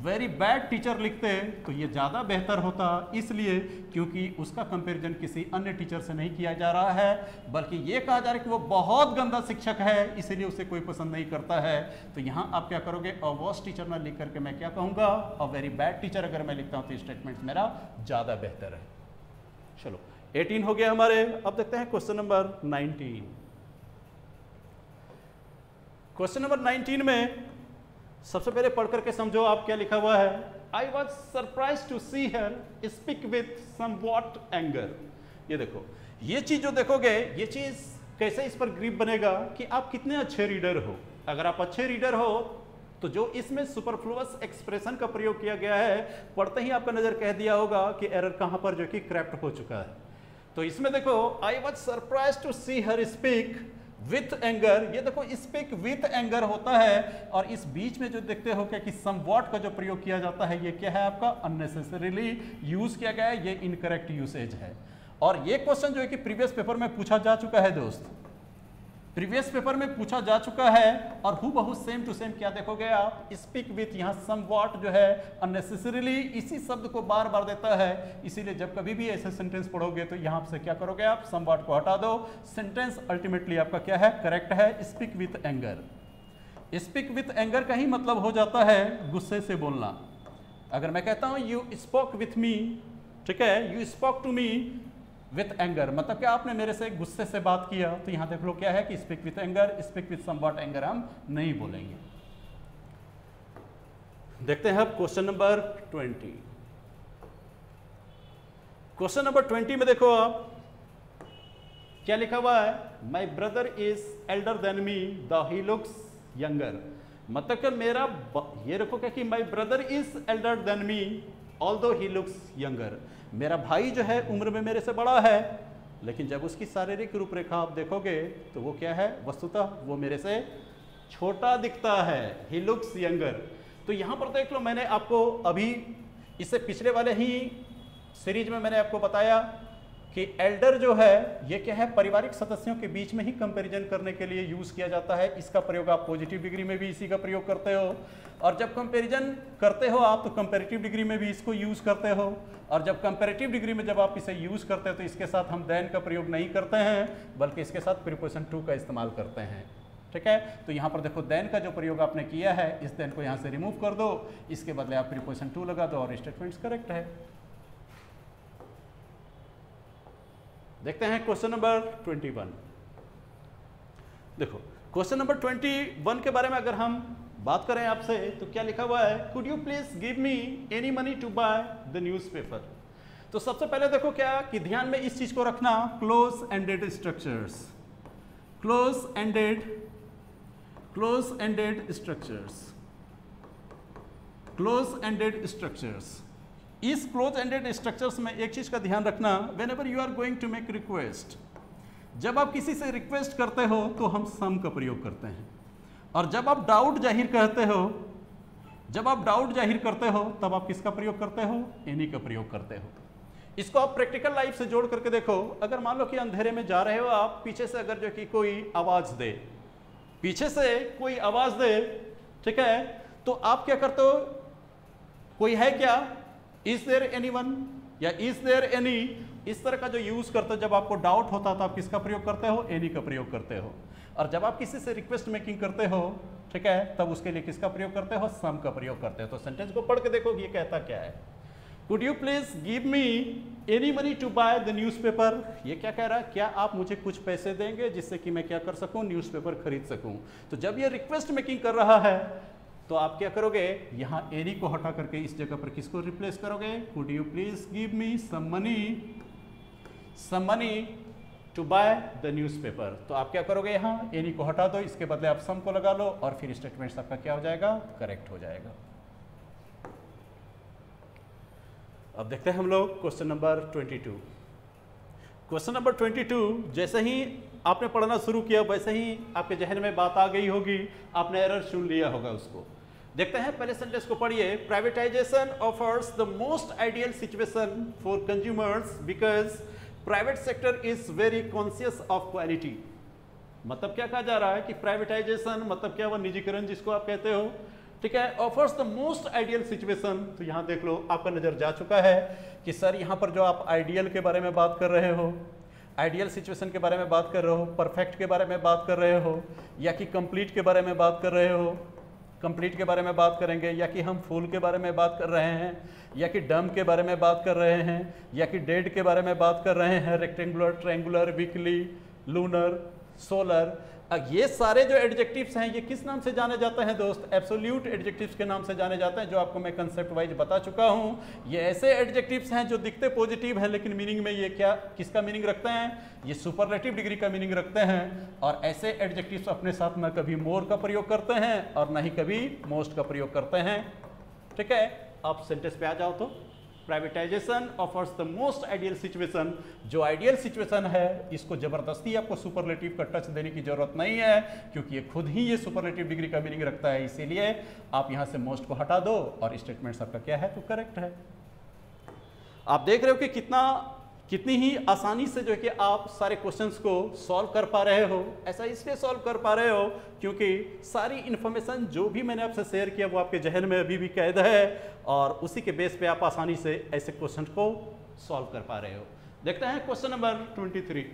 very bad teacher लिखते तो ये ज्यादा बेहतर होता, इसलिए क्योंकि उसका कंपैरिजन किसी अन्य टीचर से नहीं किया जा रहा है, बल्कि ये कहा जा रहा है कि वो बहुत गंदा शिक्षक है, इसलिए उसे कोई पसंद नहीं करता है। तो यहाँ आप क्या करोगे, अ वर्स्ट टीचर ना लिख करके मैं क्या कहूँगा, अ वेरी बैड टीचर अगर मैं लिखता हूँ तो स्टेटमेंट मेरा ज़्यादा बेहतर है। चलो 18 हो गया हमारे, अब देखते हैं क्वेश्चन नंबर 19। क्वेश्चन नंबर 19 में सबसे पहले पढ़ करके समझो आप क्या लिखा हुआ है। I was surprise to see her speak with somewhat anger. ये देखो, ये चीज जो देखोगे, ये चीज कैसे इस पर ग्रिप बनेगा कि आप कितने अच्छे रीडर हो। अगर आप अच्छे रीडर हो तो जो इसमें सुपरफ्लुअस एक्सप्रेशन का प्रयोग किया गया है, पढ़ते ही आपका नजर कह दिया होगा कि एरर कहां पर जो कि क्रैप्ट हो चुका है। तो इसमें देखो, I was surprise to see her speak with anger, ये देखो स्पीक विथ एंगर होता है, और इस बीच में जो देखते हो क्या कि समवॉट का जो प्रयोग किया जाता है, ये क्या है आपका, अननेसेसरीली यूज किया गया है, ये इनकरेक्ट यूसेज है। और ये क्वेश्चन जो है कि प्रीवियस पेपर में पूछा जा चुका है दोस्त, प्रीवियस पेपर में पूछा जा चुका है और हूबहू सेम टू सेम क्या देखोगे आप, स्पीक विथ, यहाँ समवॉट जो है अननेसेसरीली इसी शब्द को बार बार देता है, इसीलिए जब कभी भी ऐसे सेंटेंस पढ़ोगे तो यहाँ से क्या करोगे आप, समवॉट को हटा दो, सेंटेंस अल्टीमेटली आपका क्या है, करेक्ट है, speak with anger. Speak with anger का ही मतलब हो जाता है गुस्से से बोलना। अगर मैं कहता हूँ यू स्पोक विथ मी, ठीक है, you spoke to me with anger, मतलब कि आपने मेरे से गुस्से से बात किया, तो यहां देख लो क्या है कि speak with anger, speak with somewhat anger हम नहीं बोलेंगे। देखते हैं अब क्वेश्चन नंबर 20। क्वेश्चन नंबर 20 में देखो आप क्या लिखा हुआ है, my brother is Elder than me the he looks younger, मतलब कि मेरा ये रखो क्या कि my brother is Elder than me although he looks younger, मेरा भाई जो है उम्र में मेरे से बड़ा है, लेकिन जब उसकी शारीरिक रूपरेखा आप देखोगे तो वो क्या है, वस्तुतः वो मेरे से छोटा दिखता है, ही लुक्स यंगर। तो यहाँ पर देख लो, मैंने आपको अभी इससे पिछले वाले ही सीरीज में मैंने आपको बताया कि एल्डर जो है ये क्या है, पारिवारिक सदस्यों के बीच में ही कंपैरिजन करने के लिए यूज किया जाता है। इसका प्रयोग आप पॉजिटिव डिग्री में भी इसी का प्रयोग करते हो, और जब कंपैरिजन करते हो आप तो कंपैरेटिव डिग्री में भी इसको यूज करते हो, और जब कंपैरेटिव डिग्री में जब आप इसे यूज करते हो तो इसके साथ हम देन का प्रयोग नहीं करते हैं, बल्कि इसके साथ प्रीपोजिशन टू का इस्तेमाल करते हैं। ठीक है, तो यहाँ पर देखो देन का जो प्रयोग आपने किया है, इस देन को यहाँ से रिमूव कर दो, इसके बदले आप प्रीपोजिशन टू लगा दो और स्टेटमेंट्स करेक्ट है। देखते हैं क्वेश्चन नंबर 21। देखो क्वेश्चन नंबर 21 के बारे में अगर हम बात करें आपसे तो क्या लिखा हुआ है, could you please give me any money to buy the newspaper. तो सबसे पहले देखो क्या कि ध्यान में इस चीज को रखना, close ended structures, close ended structures, close ended structures. इस क्लोज एंडेड स्ट्रक्चर्स में एक चीज का ध्यान रखना, whenever you are going to make request, जब आप किसी से रिक्वेस्ट करते हो तो हम सम का प्रयोग करते हैं, और जब आप डाउट जाहिर करते हो, जब आप डाउट जाहिर करते हो तब आप किसका प्रयोग करते हो, एनी का प्रयोग करते हो। इसको आप प्रैक्टिकल लाइफ से जोड़ करके देखो, अगर मान लो कि अंधेरे में जा रहे हो आप, पीछे से अगर जो कि कोई आवाज दे, पीछे से कोई आवाज दे, ठीक है, तो आप क्या करते हो, कोई है क्या, इज देयर एनीवन या इज देयर एनी, इस तरह का जो यूज करते हो जब आपको डाउट होता है तो आप किसका प्रयोग करते हो, एनी का प्रयोग करते हो। और जब आप किसी से रिक्वेस्ट मेकिंग करते हो, ठीक है, तब उसके लिए किसका प्रयोग करते हो, सम का प्रयोग करते हो। तो सेंटेंस को पढ़ के देखो ये कहता क्या है, could you please give me any money to buy the newspaper. ये क्या कह रहा है, क्या आप मुझे कुछ पैसे देंगे जिससे कि मैं क्या कर सकूं, न्यूज़पेपर खरीद सकूं। तो जब ये रिक्वेस्ट मेकिंग कर रहा है तो आप क्या करोगे, यहाँ एनी को हटा करके इस जगह पर किसको रिप्लेस करोगे, could you please give me some money to buy the newspaper. तो आप क्या करोगे, यहाँ एनी को हटा दो, इसके बदले आप सम को लगा लो और फिर स्टेटमेंट आपका क्या हो जाएगा, करेक्ट हो जाएगा। अब देखते हैं हम लोग क्वेश्चन नंबर 22। क्वेश्चन नंबर 22 जैसे ही आपने पढ़ना शुरू किया वैसे ही आपके जहन में बात आ गई होगी, आपने एरर सुन लिया होगा उसको। देखते हैं पहले सेंटेंस को पढ़िए, privatisation offers the most ideal situation for consumers because private sector is very conscious of quality. मतलब क्या कहा जा रहा है कि प्राइवेटाइजेशन मतलब क्या, वह निजीकरण जिसको आप कहते हो, ठीक है, offers the most ideal situation. तो यहाँ देख लो आपका नजर जा चुका है कि सर यहाँ पर जो आप आइडियल के बारे में बात कर रहे हो, आइडियल सिचुएशन के बारे में बात कर रहे हो, परफेक्ट के बारे में बात कर रहे हो, या कि कंप्लीट के बारे में बात कर रहे हो, कंप्लीट के बारे में बात करेंगे, या कि हम फुल के बारे में बात कर रहे हैं, या कि डम के बारे में बात कर रहे हैं, या कि डेड के बारे में बात कर रहे हैं, rectangular, triangular, weekly, lunar, solar. ये सारे जो एडजेक्टिव्स हैं ये किस नाम से जाने जाते हैं दोस्त, एब्सोल्यूट एडजेक्टिव्स के नाम से जाने जाते हैं, जो आपको मैं कंसेप्ट वाइज बता चुका हूं। ये ऐसे एडजेक्टिव्स हैं जो दिखते पॉजिटिव हैं लेकिन मीनिंग में ये क्या, किसका मीनिंग रखते हैं, ये सुपरलेटिव डिग्री का मीनिंग रखते हैं। और ऐसे एडजेक्टिव्स अपने साथ न कभी मोर का प्रयोग करते हैं और न ही कभी मोस्ट का प्रयोग करते हैं। ठीक है, आप सेंटेंस पे आ जाओ तो, privatisation offers the most ideal situation, जो आइडियल सिचुएशन है इसको जबरदस्ती आपको सुपरलेटिव का टच देने की जरूरत नहीं है, क्योंकि ये खुद ही ये सुपरलेटिव डिग्री का मीनिंग रखता है। इसीलिए आप यहां से मोस्ट को हटा दो और स्टेटमेंट आपका क्या है, तो करेक्ट है। आप देख रहे हो कि कितना कितनी ही आसानी से जो है कि आप सारे क्वेश्चंस को सॉल्व कर पा रहे हो। ऐसा इसलिए सॉल्व कर पा रहे हो क्योंकि सारी इन्फॉर्मेशन जो भी मैंने आपसे शेयर किया वो आपके जहन में अभी भी कैद है और उसी के बेस पे आप आसानी से ऐसे क्वेश्चन को सॉल्व कर पा रहे हो। देखते हैं क्वेश्चन नंबर 23।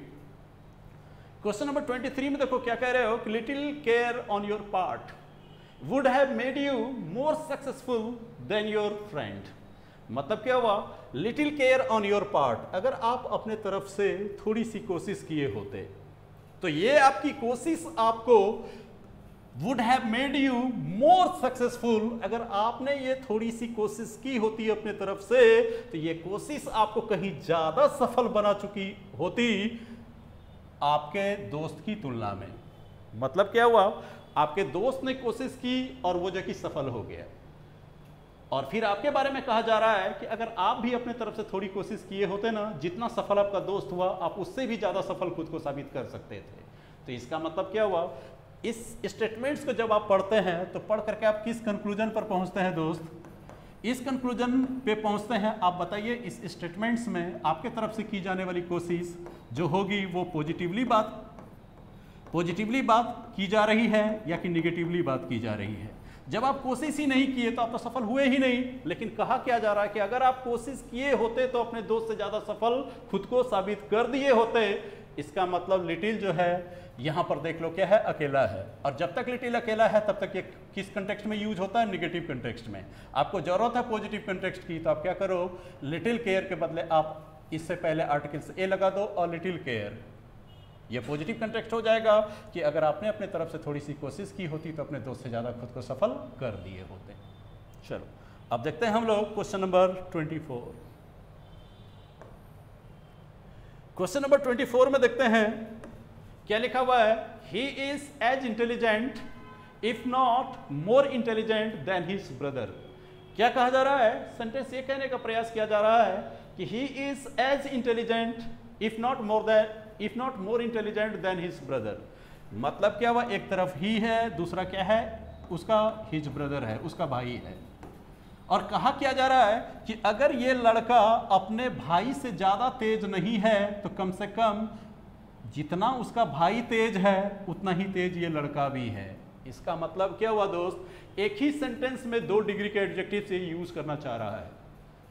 क्वेश्चन नंबर 23 में देखो क्या कह रहे हो कि little care on your part would have made you more successful than your friend. मतलब क्या हुआ, little care on your part, अगर आप अपने तरफ से थोड़ी सी कोशिश किए होते तो ये आपकी कोशिश आपको would have made you more successful, अगर आपने ये थोड़ी सी कोशिश की होती अपने तरफ से तो ये कोशिश आपको कहीं ज्यादा सफल बना चुकी होती आपके दोस्त की तुलना में। मतलब क्या हुआ, आपके दोस्त ने कोशिश की और वो जो कि सफल हो गया और फिर आपके बारे में कहा जा रहा है कि अगर आप भी अपने तरफ से थोड़ी कोशिश किए होते ना, जितना सफल आपका दोस्त हुआ आप उससे भी ज़्यादा सफल खुद को साबित कर सकते थे। तो इसका मतलब क्या हुआ, इस स्टेटमेंट्स को जब आप पढ़ते हैं तो पढ़ करके आप किस कंक्लूजन पर पहुंचते हैं दोस्त? इस कंक्लूजन पे पहुंचते हैं आप बताइए इस स्टेटमेंट्स में आपके तरफ से की जाने वाली कोशिश जो होगी वो पॉजिटिवली बात की जा रही है या कि निगेटिवली बात की जा रही है। जब आप कोशिश ही नहीं किए तो आप तो सफल हुए ही नहीं, लेकिन कहा क्या जा रहा है कि अगर आप कोशिश किए होते तो अपने दोस्त से ज्यादा सफल खुद को साबित कर दिए होते। इसका मतलब लिटिल जो है यहां पर देख लो क्या है, अकेला है, और जब तक लिटिल अकेला है तब तक ये किस कंटेक्स्ट में यूज होता है, निगेटिव कंटेक्स्ट में। आपको जरूरत है पॉजिटिव कंटेक्स्ट की तो आप क्या करो, लिटिल केयर के बदले आप इससे पहले आर्टिकल से ए लगा दो और लिटिल केयर, ये पॉजिटिव कंटेक्स्ट हो जाएगा कि अगर आपने अपने तरफ से थोड़ी सी कोशिश की होती तो अपने दोस्त से ज़्यादा खुद को सफल कर दिए होते। चलो अब देखते हैं हम लोग क्वेश्चन नंबर 24। क्वेश्चन नंबर 24 में देखते हैं क्या लिखा हुआ है, he is as intelligent if not more intelligent than his brother. क्या कहा जा रहा है, सेंटेंस ये कहने का प्रयास किया जा रहा है कि he is as intelligent if not more intelligent than his brother. मतलब क्या हुआ, एक तरफ ही है, दूसरा क्या है, उसका हिज ब्रदर है, उसका भाई है। और कहा क्या जा रहा है कि अगर ये लड़का अपने भाई से ज्यादा तेज नहीं है तो कम से कम जितना उसका भाई तेज है उतना ही तेज ये लड़का भी है। इसका मतलब क्या हुआ दोस्त, एक ही सेंटेंस में 2 डिग्री के एडजेक्टिव से यूज करना चाह रहा है।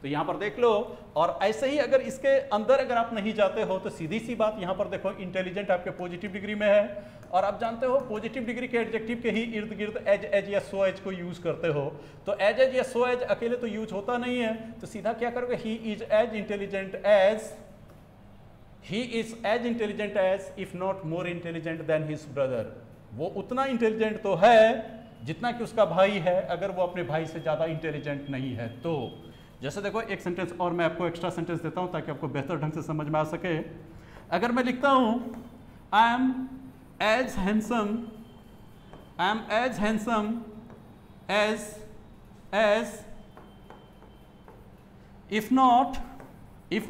तो यहां पर देख लो, और ऐसे ही अगर इसके अंदर अगर आप नहीं जाते हो तो सीधी सी बात यहां पर देखो, इंटेलिजेंट आपके पॉजिटिव डिग्री में है और आप जानते हो पॉजिटिव डिग्री के एडजेक्टिव के ही इर्द गिर्द एज या सो एज को यूज करते हो। तो एज या सो एज अकेले तो यूज होता नहीं है, तो सीधा क्या करोगे, he is as intelligent as if not more intelligent than his brother. वो उतना इंटेलिजेंट तो है जितना कि उसका भाई है, अगर वो अपने भाई से ज्यादा इंटेलिजेंट नहीं है तो। जैसे देखो एक सेंटेंस और मैं आपको एक्स्ट्रा सेंटेंस देता हूं ताकि आपको बेहतर ढंग से समझ में आ सके। अगर मैं लिखता हूं I am as handsome as if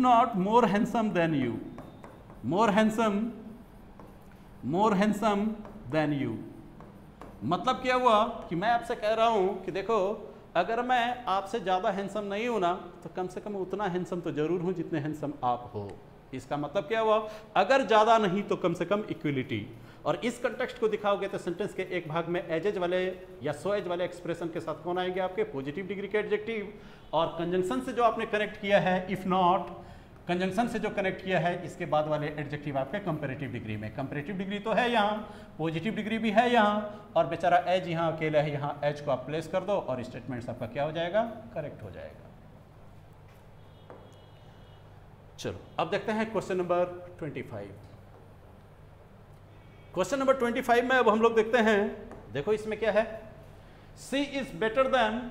not more handsome than you, more handsome than you. मतलब क्या हुआ कि मैं आपसे कह रहा हूं कि देखो अगर मैं आपसे ज़्यादा हैंडसम नहीं हूं ना तो कम से कम उतना हैंडसम तो जरूर हूं जितने हैंडसम आप हो। इसका मतलब क्या हुआ, अगर ज़्यादा नहीं तो कम से कम इक्वलिटी। और इस कंटेक्स्ट को दिखाओगे तो सेंटेंस के एक भाग में एजेज वाले या सो एज वाले एक्सप्रेशन के साथ कौन आएंगे, आपके पॉजिटिव डिग्री के एडजेक्टिव। और कंजंक्शन से जो आपने कनेक्ट किया है, इफ नॉट कंजंक्शन से जो कनेक्ट किया है, इसके बाद वाले एडजेक्टिव आपके कंपैरेटिव डिग्री में। कंपैरेटिव डिग्री तो है यहाँ, पॉजिटिव डिग्री भी है यहाँ, और बेचारा एज यहाँ अकेला है, यहाँ एज को आप प्लेस कर दो और स्टेटमेंट्स आपका क्या हो जाएगा, करेक्ट हो जाएगा। चलो अब देखते हैं क्वेश्चन नंबर 25। क्वेश्चन नंबर 25 में अब हम लोग देखते हैं, देखो इसमें क्या है, she is better than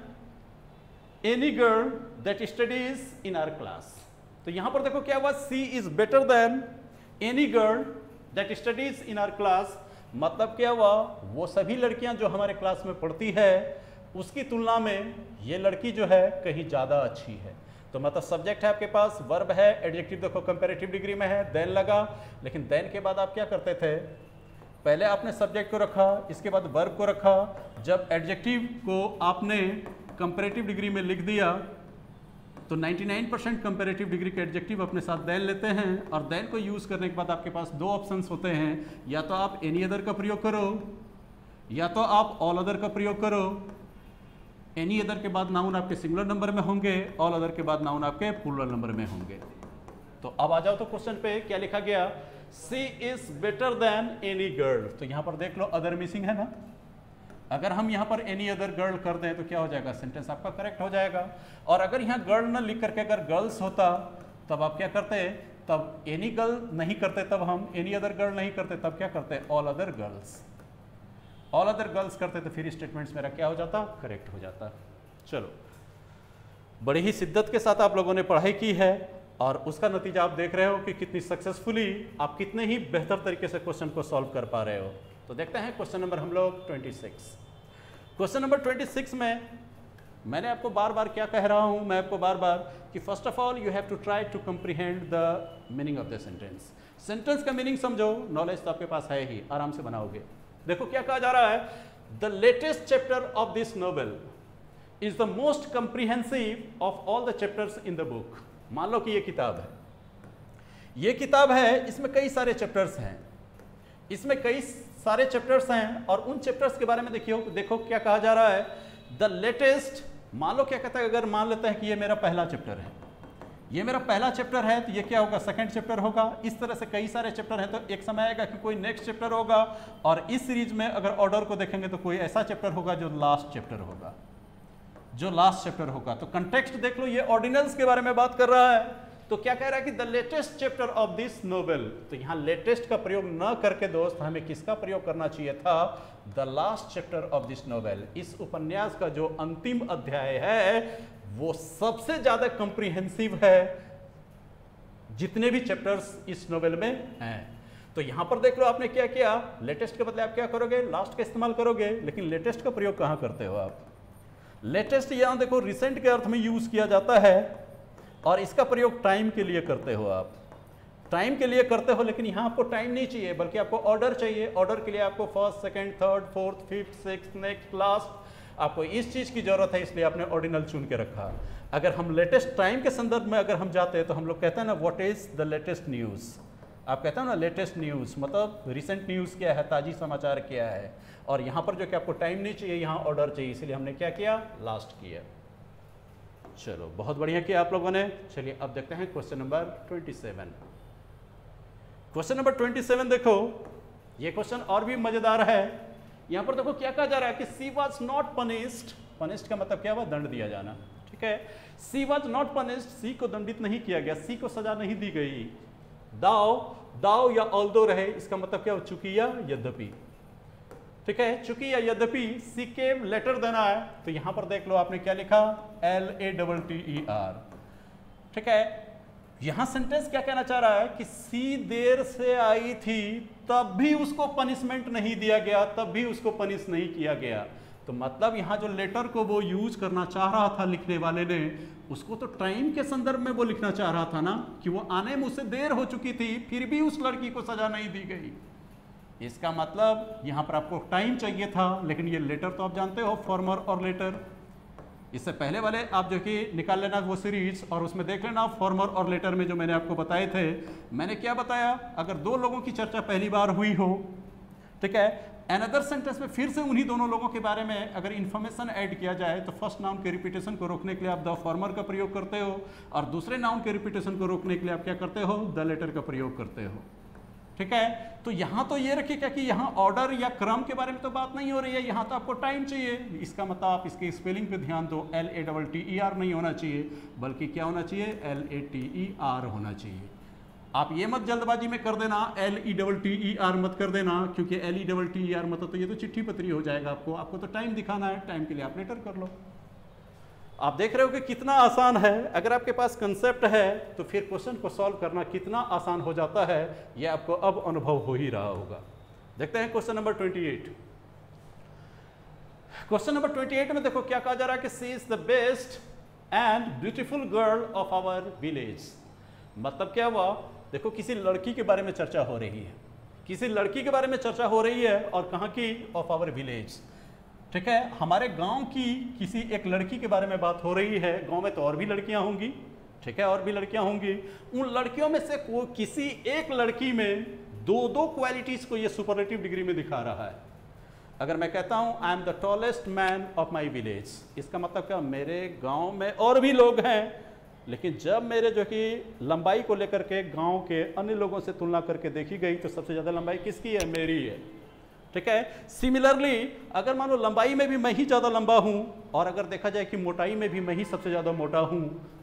any girl that studies in our class. तो यहां पर देखो क्या हुआ, she is better than any girl that studies in our class. मतलब क्या हुआ, वो सभी लड़कियां जो हमारे क्लास में पढ़ती है उसकी तुलना में ये लड़की जो है कहीं ज्यादा अच्छी है। तो मतलब सब्जेक्ट है आपके पास, वर्ब है, एडजेक्टिव देखो कंपैरेटिव डिग्री में है, देन लगा। लेकिन देन के बाद आप क्या करते थे, पहले आपने सब्जेक्ट को रखा, इसके बाद वर्ब को रखा। जब एडजेक्टिव को आपने कंपैरेटिव डिग्री में लिख दिया तो 99% कंपैरेटिव डिग्री के एडजेक्टिव अपने साथ देन लेते हैं और देन को यूज़ करने के बाद आपके पास दो ऑप्शंस होते हैं, या तो आप एनी अदर का प्रयोग करो या तो आप ऑल अदर का प्रयोग करो। एनी अदर के बाद नाउन आपके सिंगुलर नंबर में होंगे, ऑल अदर के बाद नाउन आपके प्लूरल नंबर में होंगे। तो अब आ जाओ तो क्वेश्चन पे क्या लिखा गया, she is better than any girl. तो यहां पर देख लो अदर मिसिंग है ना, अगर हम यहां पर एनी अदर गर्ल कर दें तो क्या हो जाएगा, सेंटेंस आपका करेक्ट हो जाएगा। और अगर यहां गर्ल न लिख करके अगर गर्ल्स होता तब आप क्या करते, तब एनी गर्ल नहीं करते, तब हम एनी अदर गर्ल नहीं करते, तब क्या करते, all other girls. All other girls करते तो फिर स्टेटमेंट्स मेरा क्या हो जाता, करेक्ट हो जाता। चलो, बड़ी ही शिद्दत के साथ आप लोगों ने पढ़ाई की है और उसका नतीजा आप देख रहे हो कि कितनी सक्सेसफुली आप कितने ही बेहतर तरीके से क्वेश्चन को सॉल्व कर पा रहे हो। तो देखते हैं क्वेश्चन नंबर हम लोग 26। क्वेश्चन नंबर 26 में मैंने आपको बार बार क्या कह रहा हूं, मैं आपको बार बार कि first of all you have to try to comprehend the meaning of the sentence. Sentence का मीनिंग समझो, नॉलेज तो आपके पास है ही, आराम से बनाओगे। देखो क्या कहा जा रहा है, the latest chapter of this novel is the most comprehensive of all the chapters in the book. मान लो कि ये किताब है, ये किताब है, इसमें कई सारे चैप्टर्स हैं, इसमें कई सारे चैप्टर्स हैं और उन चैप्टर्स के बारे में देखो क्या कहा जा रहा है, द लेटेस्ट। मान लो क्या कहता है, अगर मान लेते हैं कि ये मेरा पहला चैप्टर है, ये मेरा पहला चैप्टर है, तो ये क्या होगा, सेकंड चैप्टर होगा। इस तरह से कई सारे चैप्टर हैं, तो एक समय आएगा कि कोई नेक्स्ट चैप्टर होगा और इस सीरीज में अगर ऑर्डर को देखेंगे तो कोई ऐसा चैप्टर होगा जो लास्ट चैप्टर होगा, जो लास्ट चैप्टर होगा। तो कंटेक्स्ट देख लो, ये ऑर्डिनल्स के बारे में बात कर रहा है। तो क्या कह रहा है कि the latest chapter of this novel. तो यहां लेटेस्ट का प्रयोग न करके दोस्त हमें किसका प्रयोग करना चाहिए था, the last chapter of this novel. इस उपन्यास का जो अंतिम अध्याय है वो सबसे ज्यादा कंप्रीहेंसिव है जितने भी चैप्टर्स इस नोवेल में हैं। तो यहां पर देख लो आपने क्या किया, लेटेस्ट के बदले आप क्या करोगे, लास्ट का इस्तेमाल करोगे। लेकिन लेटेस्ट का प्रयोग कहां करते हो आप, लेटेस्ट यहां देखो रिसेंट के अर्थ में यूज किया जाता है और इसका प्रयोग टाइम के लिए करते हो आप, टाइम के लिए करते हो। लेकिन यहां आपको टाइम नहीं चाहिए बल्कि आपको ऑर्डर चाहिए। ऑर्डर के लिए आपको first, second, third, fourth, fifth, sixth, next, last, आपको इस चीज की जरूरत है, इसलिए आपने ऑर्डिनल चुन के रखा। अगर हम लेटेस्ट टाइम के संदर्भ में अगर हम जाते हैं तो हम लोग कहते हैं ना, what is the latest news. आप कहते हो ना लेटेस्ट न्यूज, मतलब रिसेंट न्यूज क्या है, ताजी समाचार क्या है। और यहां पर जो कि आपको टाइम नहीं चाहिए, यहां ऑर्डर चाहिए, इसलिए हमने क्या किया, लास्ट किया। चलो, बहुत बढ़िया किया आप लोगों ने। चलिए अब देखते हैं क्वेश्चन नंबर 27। क्वेश्चन नंबर 27 देखो, ये क्वेश्चन और भी मजेदार है। यहां पर देखो क्या कहा जा रहा है कि सी वॉज नॉट पनिश्ड। पनिश्ड का मतलब क्या हुआ, दंड दिया जाना, ठीक है। सी वॉज नॉट पनिश्ड, सी को दंडित नहीं किया गया, सी को सजा नहीं दी गई। दाव, दाव या ऑल्दो रहे, इसका मतलब क्या हो, चूंकि या यद्यपि, ठीक है। चूंकि या यद्यपि सी केम लेटर देना है, तो यहां पर देख लो आपने क्या लिखा, LATTER, ठीक है। यहां सेंटेंस क्या कहना चाह रहा है कि सी देर से आई थी तब भी उसको पनिशमेंट नहीं दिया गया, तब भी उसको पनिश नहीं किया गया। तो मतलब यहां जो लेटर को वो यूज करना चाह रहा था लिखने वाले ने, उसको तो टाइम के संदर्भ में वो लिखना चाह रहा था ना, कि वो आने में उससे देर हो चुकी थी फिर भी उस लड़की को सजा नहीं दी गई। इसका मतलब यहां पर आपको टाइम चाहिए था, लेकिन ये लेटर तो आप जानते हो, फॉर्मर और लेटर। इससे पहले वाले आप जो कि निकाल लेना वो सीरीज और उसमें देख लेना फॉर्मर और लेटर में जो मैंने आपको बताए थे। मैंने क्या बताया, अगर दो लोगों की चर्चा पहली बार हुई हो, ठीक है, अनदर सेंटेंस में फिर से उन्हीं दोनों लोगों के बारे में अगर इन्फॉर्मेशन ऐड किया जाए तो फर्स्ट नाउन के रिपीटेशन को रोकने के लिए आप द फॉर्मर का प्रयोग करते हो और दूसरे नाउन के रिपीटेशन को रोकने के लिए आप क्या करते हो, द लेटर का प्रयोग करते हो, ठीक है। तो यहां तो ये रखिएगा कि यहां ऑर्डर या क्रम के बारे में तो बात नहीं हो रही है, यहां तो आपको टाइम चाहिए। इसका मतलब आप इसके स्पेलिंग पे ध्यान दो, LATTER नहीं होना चाहिए बल्कि क्या होना चाहिए, LATER होना चाहिए। आप ये मत जल्दबाजी में कर देना LETTER मत कर देना, क्योंकि LETTER मतलब तो ये तो चिट्ठी पत्री हो जाएगा। आपको तो टाइम दिखाना है, टाइम के लिए आप लेटर कर लो। आप देख रहे हो कि कितना आसान है। अगर आपके पास कंसेप्ट है तो फिर क्वेश्चन को सॉल्व करना कितना आसान हो जाता है, यह आपको अब अनुभव हो ही रहा होगा। देखते हैं क्वेश्चन नंबर 28। क्वेश्चन नंबर 28 में देखो क्या कहा जा रहा है कि she is the best and beautiful girl of our village. मतलब क्या हुआ, देखो किसी लड़की के बारे में चर्चा हो रही है, किसी लड़की के बारे में चर्चा हो रही है और कहाँ की, ऑफ आवर विलेज, ठीक है, हमारे गांव की किसी एक लड़की के बारे में बात हो रही है, गांव में तो और भी लड़कियां होंगी, ठीक है, और भी लड़कियां होंगी, उन लड़कियों में से किसी एक लड़की में दो दो क्वालिटीज को ये सुपरलेटिव डिग्री में दिखा रहा है। अगर मैं कहता हूं I am the tallest man of my village, इसका मतलब क्या, मेरे गांव में और भी लोग हैं, लेकिन जब मेरे जो कि लंबाई को लेकर के गांव के अन्य लोगों से तुलना करके देखी गई तो सबसे ज़्यादा लंबाई किसकी है, मेरी है। ठीक है, सिमिलरली अगर मान लो लंबाई में भी मैं ही ज़्यादा लंबा हूं और अगर देखा जाए कि मोटाई में भी मैं ही सबसे ज़्यादा मोटा हूं,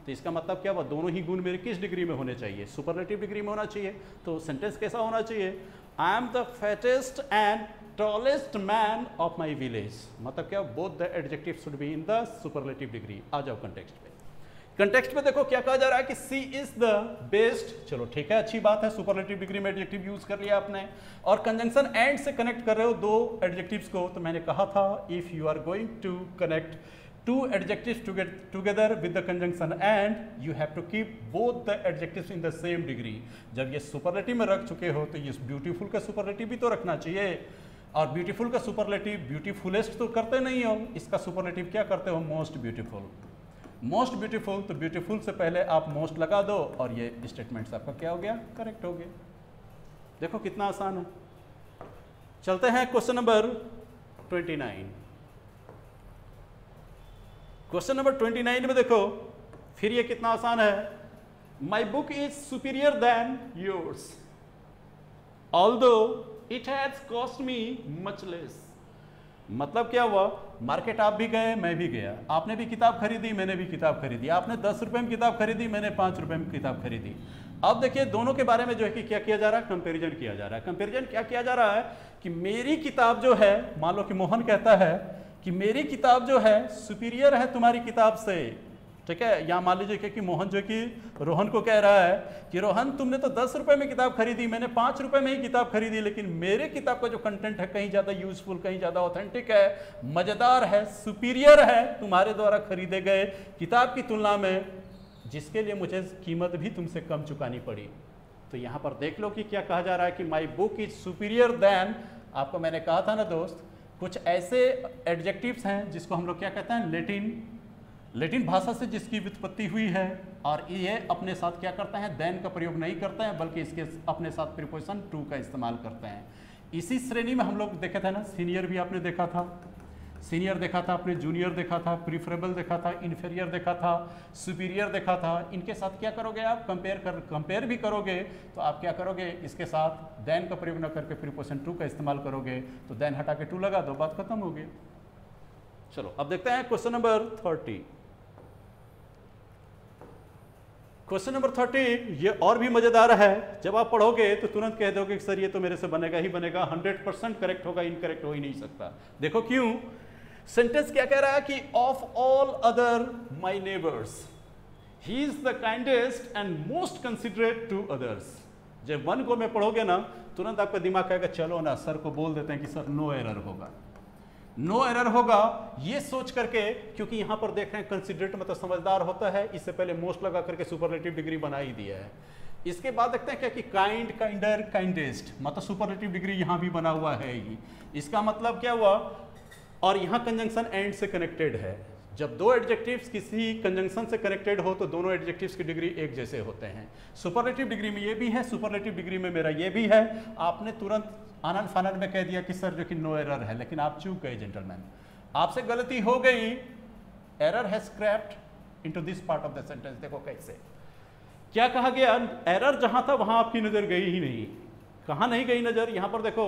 तो इसका मतलब क्या हुआ, दोनों ही गुण मेरे किस डिग्री में होने चाहिए, सुपरलेटिव डिग्री में होना चाहिए। तो सेंटेंस कैसा होना चाहिए, I am the fattest and tallest man of my village, मतलब क्या, both the adjective should be in the superlative degree. आ जाओ कंटेक्स्ट पे, कंटेक्स्ट में देखो क्या कहा जा रहा है कि सी इज द बेस्ट। चलो ठीक है, अच्छी बात है, सुपरलेटिव डिग्री में एडजेक्टिव यूज कर लिया आपने और कंजंक्शन एंड से कनेक्ट कर रहे हो दो एडजेक्टिव्स को। तो मैंने कहा था if you are going to connect two adjectives together with the conjunction and you have to keep both the adjectives in the same degree। जब ये सुपरलेटिव में रख चुके हो तो ये ब्यूटीफुल का सुपरलेटिव भी तो रखना चाहिए, और ब्यूटीफुल का सुपरलेटिव ब्यूटीफुलेस्ट तो करते नहीं हो, इसका सुपरलेटिव क्या करते हो, मोस्ट ब्यूटीफुल। मोस्ट ब्यूटीफुल, तो ब्यूटीफुल से पहले आप मोस्ट लगा दो और ये स्टेटमेंट्स आपका क्या हो गया, करेक्ट हो गया। देखो कितना आसान है। चलते हैं क्वेश्चन नंबर 29। क्वेश्चन नंबर 29 में देखो फिर ये कितना आसान है, my book is superior than yours although it has cost me much less. मतलब क्या हुआ, मार्केट आप भी गए मैं भी गया, आपने भी किताब खरीदी मैंने भी किताब खरीदी, आपने 10 रुपए में किताब खरीदी मैंने 5 रुपए में किताब खरीदी। अब देखिए दोनों के बारे में जो है कि क्या किया जा रहा है, कंपैरिजन किया जा रहा है। कंपैरिजन क्या किया जा रहा है कि मेरी किताब जो है, मान लो कि मोहन कहता है कि मेरी किताब जो है सुपीरियर है तुम्हारी किताब से, ठीक है, या मान लीजिए कि मोहन जो कि रोहन को कह रहा है कि रोहन तुमने तो 10 रुपए में किताब खरीदी, मैंने 5 रुपए में ही किताब खरीदी, लेकिन मेरे किताब का जो कंटेंट है कहीं ज़्यादा यूजफुल, कहीं ज़्यादा ऑथेंटिक है, मज़ेदार है, सुपीरियर है तुम्हारे द्वारा खरीदे गए किताब की तुलना में, जिसके लिए मुझे कीमत भी तुमसे कम चुकानी पड़ी। तो यहाँ पर देख लो कि क्या कहा जा रहा है कि my book is superior than. आपको मैंने कहा था ना दोस्त, कुछ ऐसे एडजेक्टिव्स हैं जिसको हम लोग क्या कहते हैं, लैटिन भाषा से जिसकी व्युत्पत्ति हुई है, और ये अपने साथ क्या करते हैं, देन का प्रयोग नहीं करते हैं, बल्कि इसके अपने साथ प्रीपोजिशन टू का इस्तेमाल करते हैं। इसी श्रेणी में हम लोग देखे थे ना, सीनियर भी आपने देखा था, सीनियर देखा था आपने, जूनियर देखा था, प्रीफरेबल देखा था, इन्फीरियर देखा था, सुपीरियर देखा था। इनके साथ क्या करोगे आप, कंपेयर भी करोगे तो आप क्या करोगे, इसके साथ देन का प्रयोग न करके प्रीपोजिशन टू का इस्तेमाल करोगे, तो देन हटा के टू लगा दो, बात खत्म हो गई। चलो अब देखते हैं क्वेश्चन नंबर 30। क्वेश्चन नंबर 30 ये और भी मजेदार है, जब आप पढ़ोगे तो तुरंत कह दोगे कि सर ये तो मेरे से बनेगा ही बनेगा, 100% करेक्ट होगा, इनकरेक्ट हो ही नहीं सकता। देखो क्यों, सेंटेंस क्या कह रहा है कि of all other my neighbours he is the kindest and most considerate to others. जब वन को में पढ़ोगे ना, तुरंत आपका दिमाग कहेगा चलो ना सर को बोल देते हैं कि सर नो एरर होगा, नो एरर होगा, ये सोच करके, क्योंकि यहां पर देख रहे हैं कंसिडरेट मतलब समझदार होता है, इससे पहले मोस्ट लगा करके सुपरलेटिव डिग्री बना ही दिया है। इसके बाद देखते हैं क्या कि काइंड, काइंडर, काइंडेस्ट, मतलब सुपरलेटिव डिग्री यहां भी बना हुआ है ही। इसका मतलब क्या हुआ, और यहां कंजंक्शन एंड से कनेक्टेड है। जब दो एडजेक्टिव्स किसी कंजंक्शन से कनेक्टेड हो तो दोनों एडजेक्टिव्स की डिग्री एक जैसे होते हैं। सुपरलेटिव डिग्री में ये भी है, सुपरलेटिव डिग्री में मेरा ये भी है। आपने तुरंत आनंद फानंद में कह दिया कि सर जो कि नो एरर है, लेकिन आप चूक गए जेंटलमैन, आपसे गलती हो गई। Error has crept into this part of the sentence. देखो कैसे, क्या कहा गया, एरर जहां था वहां आपकी नजर गई ही नहीं। कहां नहीं गई नजर, यहां पर देखो,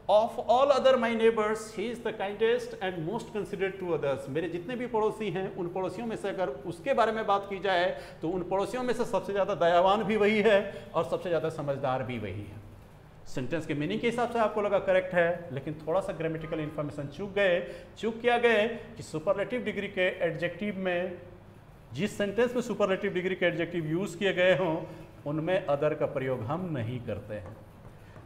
of all other my neighbours he is the kindest and most considerate to others. मेरे जितने भी पड़ोसी हैं उन पड़ोसियों में से अगर उसके बारे में बात की जाए तो उन पड़ोसियों में से सबसे ज़्यादा दयावान भी वही है और सबसे ज़्यादा समझदार भी वही है। सेंटेंस के मीनिंग के हिसाब से आपको लगा करेक्ट है, लेकिन थोड़ा सा ग्रामेटिकल इन्फॉर्मेशन चूक क्या गए कि सुपरलेटिव डिग्री के एडजेक्टिव में, जिस सेंटेंस में सुपरलेटिव डिग्री के एडजेक्टिव यूज किए गए हों उनमें अदर का प्रयोग हम नहीं करते हैं,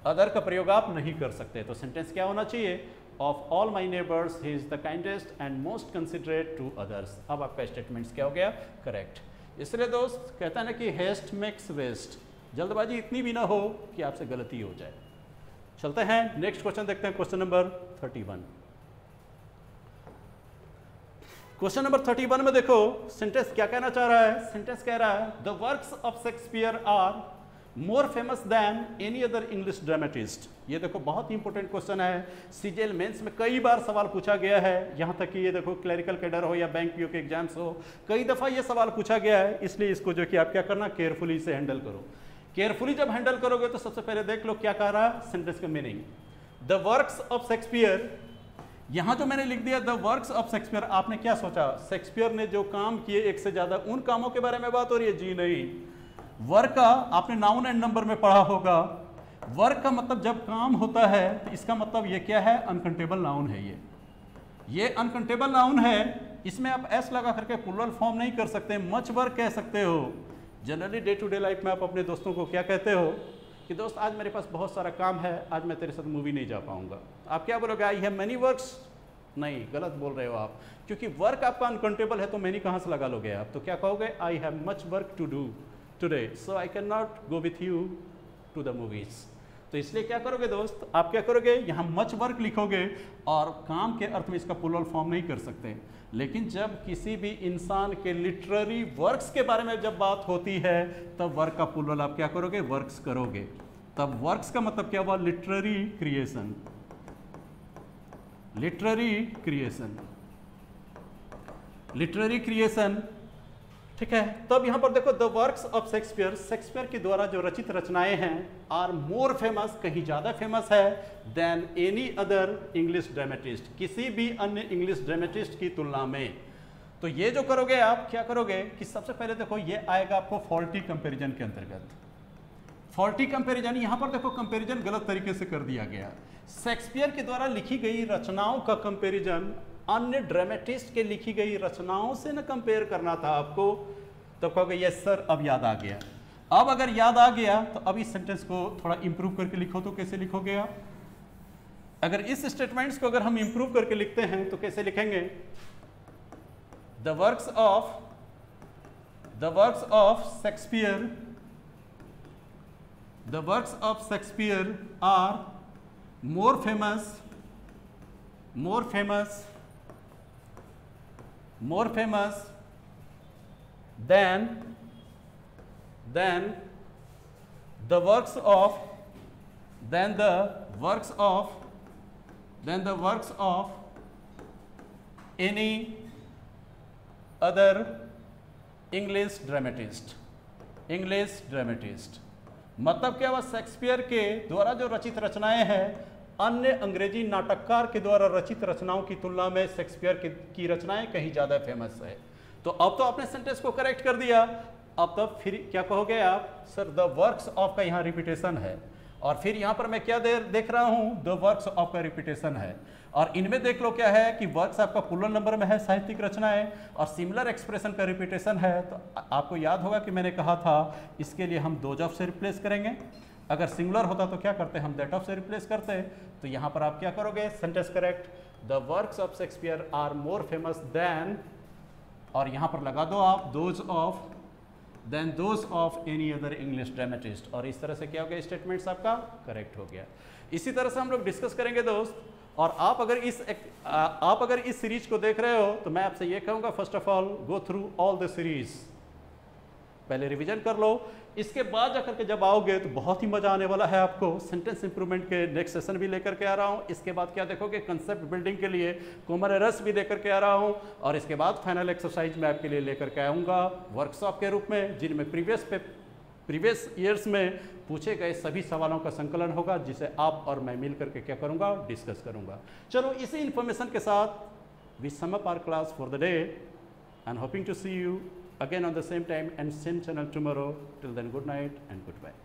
अदर का प्रयोग आप नहीं कर सकते। तो सेंटेंस क्या होना चाहिए, of all my neighbours he is the kindest and most considerate to others. अब आपका स्टेटमेंट्स क्या हो गया, करेक्ट। इसलिए दोस्त कहता है ना कि हेस्ट मेक्स वेस्ट, जल्दबाजी इतनी भी ना हो कि आपसे गलती हो जाए। चलते हैं नेक्स्ट क्वेश्चन देखते हैं, क्वेश्चन नंबर 31। क्वेश्चन नंबर 31 में देखो सेंटेंस क्या कहना चाह रहा है। सेंटेंस कह रहा है the works of Shakespeare are more famous than any other English dramatist. ये देखो बहुत ही इंपॉर्टेंट क्वेश्चन है, सीजीएल मेंस में कई बार सवाल पूछा गया है, यहाँ तक कि ये देखो क्लरिकल कैडर हो या बैंक पीओ के एग्जाम्स हो, कई दफ़ा ये सवाल पूछा गया है। इसलिए इसको जो कि आप क्या करना, केयरफुली से हैंडल करो। केयरफुली जब हैंडल करोगे तो सबसे पहले देख लो क्या कह रहा है सेंटेंस का meaning. The works of Shakespeare, यहाँ जो मैंने लिख दिया द वर्क्स ऑफ शेक्सपियर, आपने क्या सोचा शेक्सपियर ने जो काम किए एक से ज़्यादा, उन कामों के बारे में बात हो रही है? जी नहीं। वर्क का आपने नाउन एंड नंबर में पढ़ा होगा। वर्क का मतलब जब काम होता है तो इसका मतलब ये क्या है, अनकाउंटेबल नाउन है। ये अनकाउंटेबल नाउन है, इसमें आप एस लगा करके प्लूरल फॉर्म नहीं कर सकते। मच वर्क कह सकते हो। Generally day to day life में आप अपने दोस्तों को क्या कहते हो कि दोस्त आज मेरे पास बहुत सारा काम है, आज मैं तेरे साथ मूवी नहीं जा पाऊंगा। आप क्या बोलोगे, आई हैव मेनी वर्क्स? नहीं, गलत बोल रहे हो आप, क्योंकि वर्क आपका अनकाउंटेबल है तो मैनी कहाँ से लगा लोगे आप? तो क्या कहोगे, I have much work to do today so I can not go with you to the movies. तो इसलिए क्या करोगे दोस्त, आप क्या करोगे, यहाँ मच वर्क लिखोगे और काम के अर्थ में इसका प्लूरल फॉर्म नहीं कर सकते। लेकिन जब किसी भी इंसान के लिटरेरी वर्क्स के बारे में जब बात होती है तब वर्क का प्लूरल आप क्या करोगे, वर्क्स करोगे। तब वर्क्स का मतलब क्या हुआ, literary creation. Literary creation, literary creation, ठीक है। तब यहां पर देखो the works of Shakespeare, Shakespeare के द्वारा जो रचित रचनाएं हैं आर मोर फेमस, कहीं ज्यादा फेमस है than any other English dramatist, किसी भी अन्य इंग्लिश ड्रामेटिस्ट की तुलना में। तो ये जो करोगे आप क्या करोगे कि सबसे पहले देखो ये आएगा आपको फॉल्टी कंपैरिजन के अंतर्गत। फॉल्टी कंपैरिजन, यहां पर देखो कंपैरिजन गलत तरीके से कर दिया गया। शेक्सपियर के द्वारा लिखी गई रचनाओं का कंपैरिजन अन्य ड्रामेटिस्ट के लिखी गई रचनाओं से न कंपेयर करना था आपको। तो कहोगे यस सर अब याद आ गया। अब अगर याद आ गया तो अब इस सेंटेंस को थोड़ा इंप्रूव करके लिखो। तो कैसे लिखोगे आप, अगर इस स्टेटमेंट्स को अगर हम इंप्रूव करके लिखते हैं तो कैसे लिखेंगे, the works of Shakespeare, the works of Shakespeare are more famous than the works of any other English dramatist। मतलब क्या हुआ, शेक्सपियर के द्वारा जो रचित रचनाएं हैं अन्य अंग्रेजी नाटककार के द्वारा रचित रचनाओं की तुलना में शेक्सपियर की रचनाएं कहीं ज्यादा फेमस है। तो अब तो आपने सेंटेंस को करेक्ट कर दिया। अब तब फिर क्या कहोगे आप, सर द वर्क्स ऑफ का यहाँ रिपीटेशन है और फिर यहाँ पर मैं क्या देख रहा हूँ, द वर्क्स ऑफ का रिपीटेशन है। और इनमें देख लो क्या है कि वर्क्स आपका प्लूरल नंबर में है, साहित्यिक रचनाएं, और सिमिलर एक्सप्रेशन का रिपीटेशन है। तो आपको याद होगा कि मैंने कहा था इसके लिए हम दोज ऑफ से रिप्लेस करेंगे। अगर सिंगुलर होता तो क्या करते, हम दैट ऑफ से रिप्लेस करते। तो यहाँ पर आप क्या करोगे, sentence correct, the works of Shakespeare are more famous than, और यहाँ पर लगा दो आप those of any other English dramatist. और इस तरह से क्या हो गया, स्टेटमेंट्स आपका करेक्ट हो गया। इसी तरह से हम लोग डिस्कस करेंगे दोस्त। और आप अगर इस सीरीज को देख रहे हो तो मैं आपसे ये कहूँगा, first of all go through all the series, पहले रिवीजन कर लो। इसके बाद जाकर के जब आओगे तो बहुत ही मजा आने वाला है आपको। सेंटेंस इंप्रूवमेंट के नेक्स्ट सेशन भी लेकर के आ रहा हूँ। इसके बाद क्या देखोगे, कंसेप्ट बिल्डिंग के लिए कॉमन एरर्स भी लेकर के आ रहा हूँ। और इसके बाद फाइनल एक्सरसाइज मैं आपके लिए लेकर के आऊँगा वर्कशॉप के रूप में, जिनमें प्रीवियस ईयर्स में पूछे गए सभी सवालों का संकलन होगा, जिसे आप और मैं मिल करके क्या करूँगा, डिस्कस करूँगा। चलो इसी इन्फॉर्मेशन के साथ we sum up our class for the day and hoping to see you again on the same time and same channel tomorrow. Till then, good night and goodbye.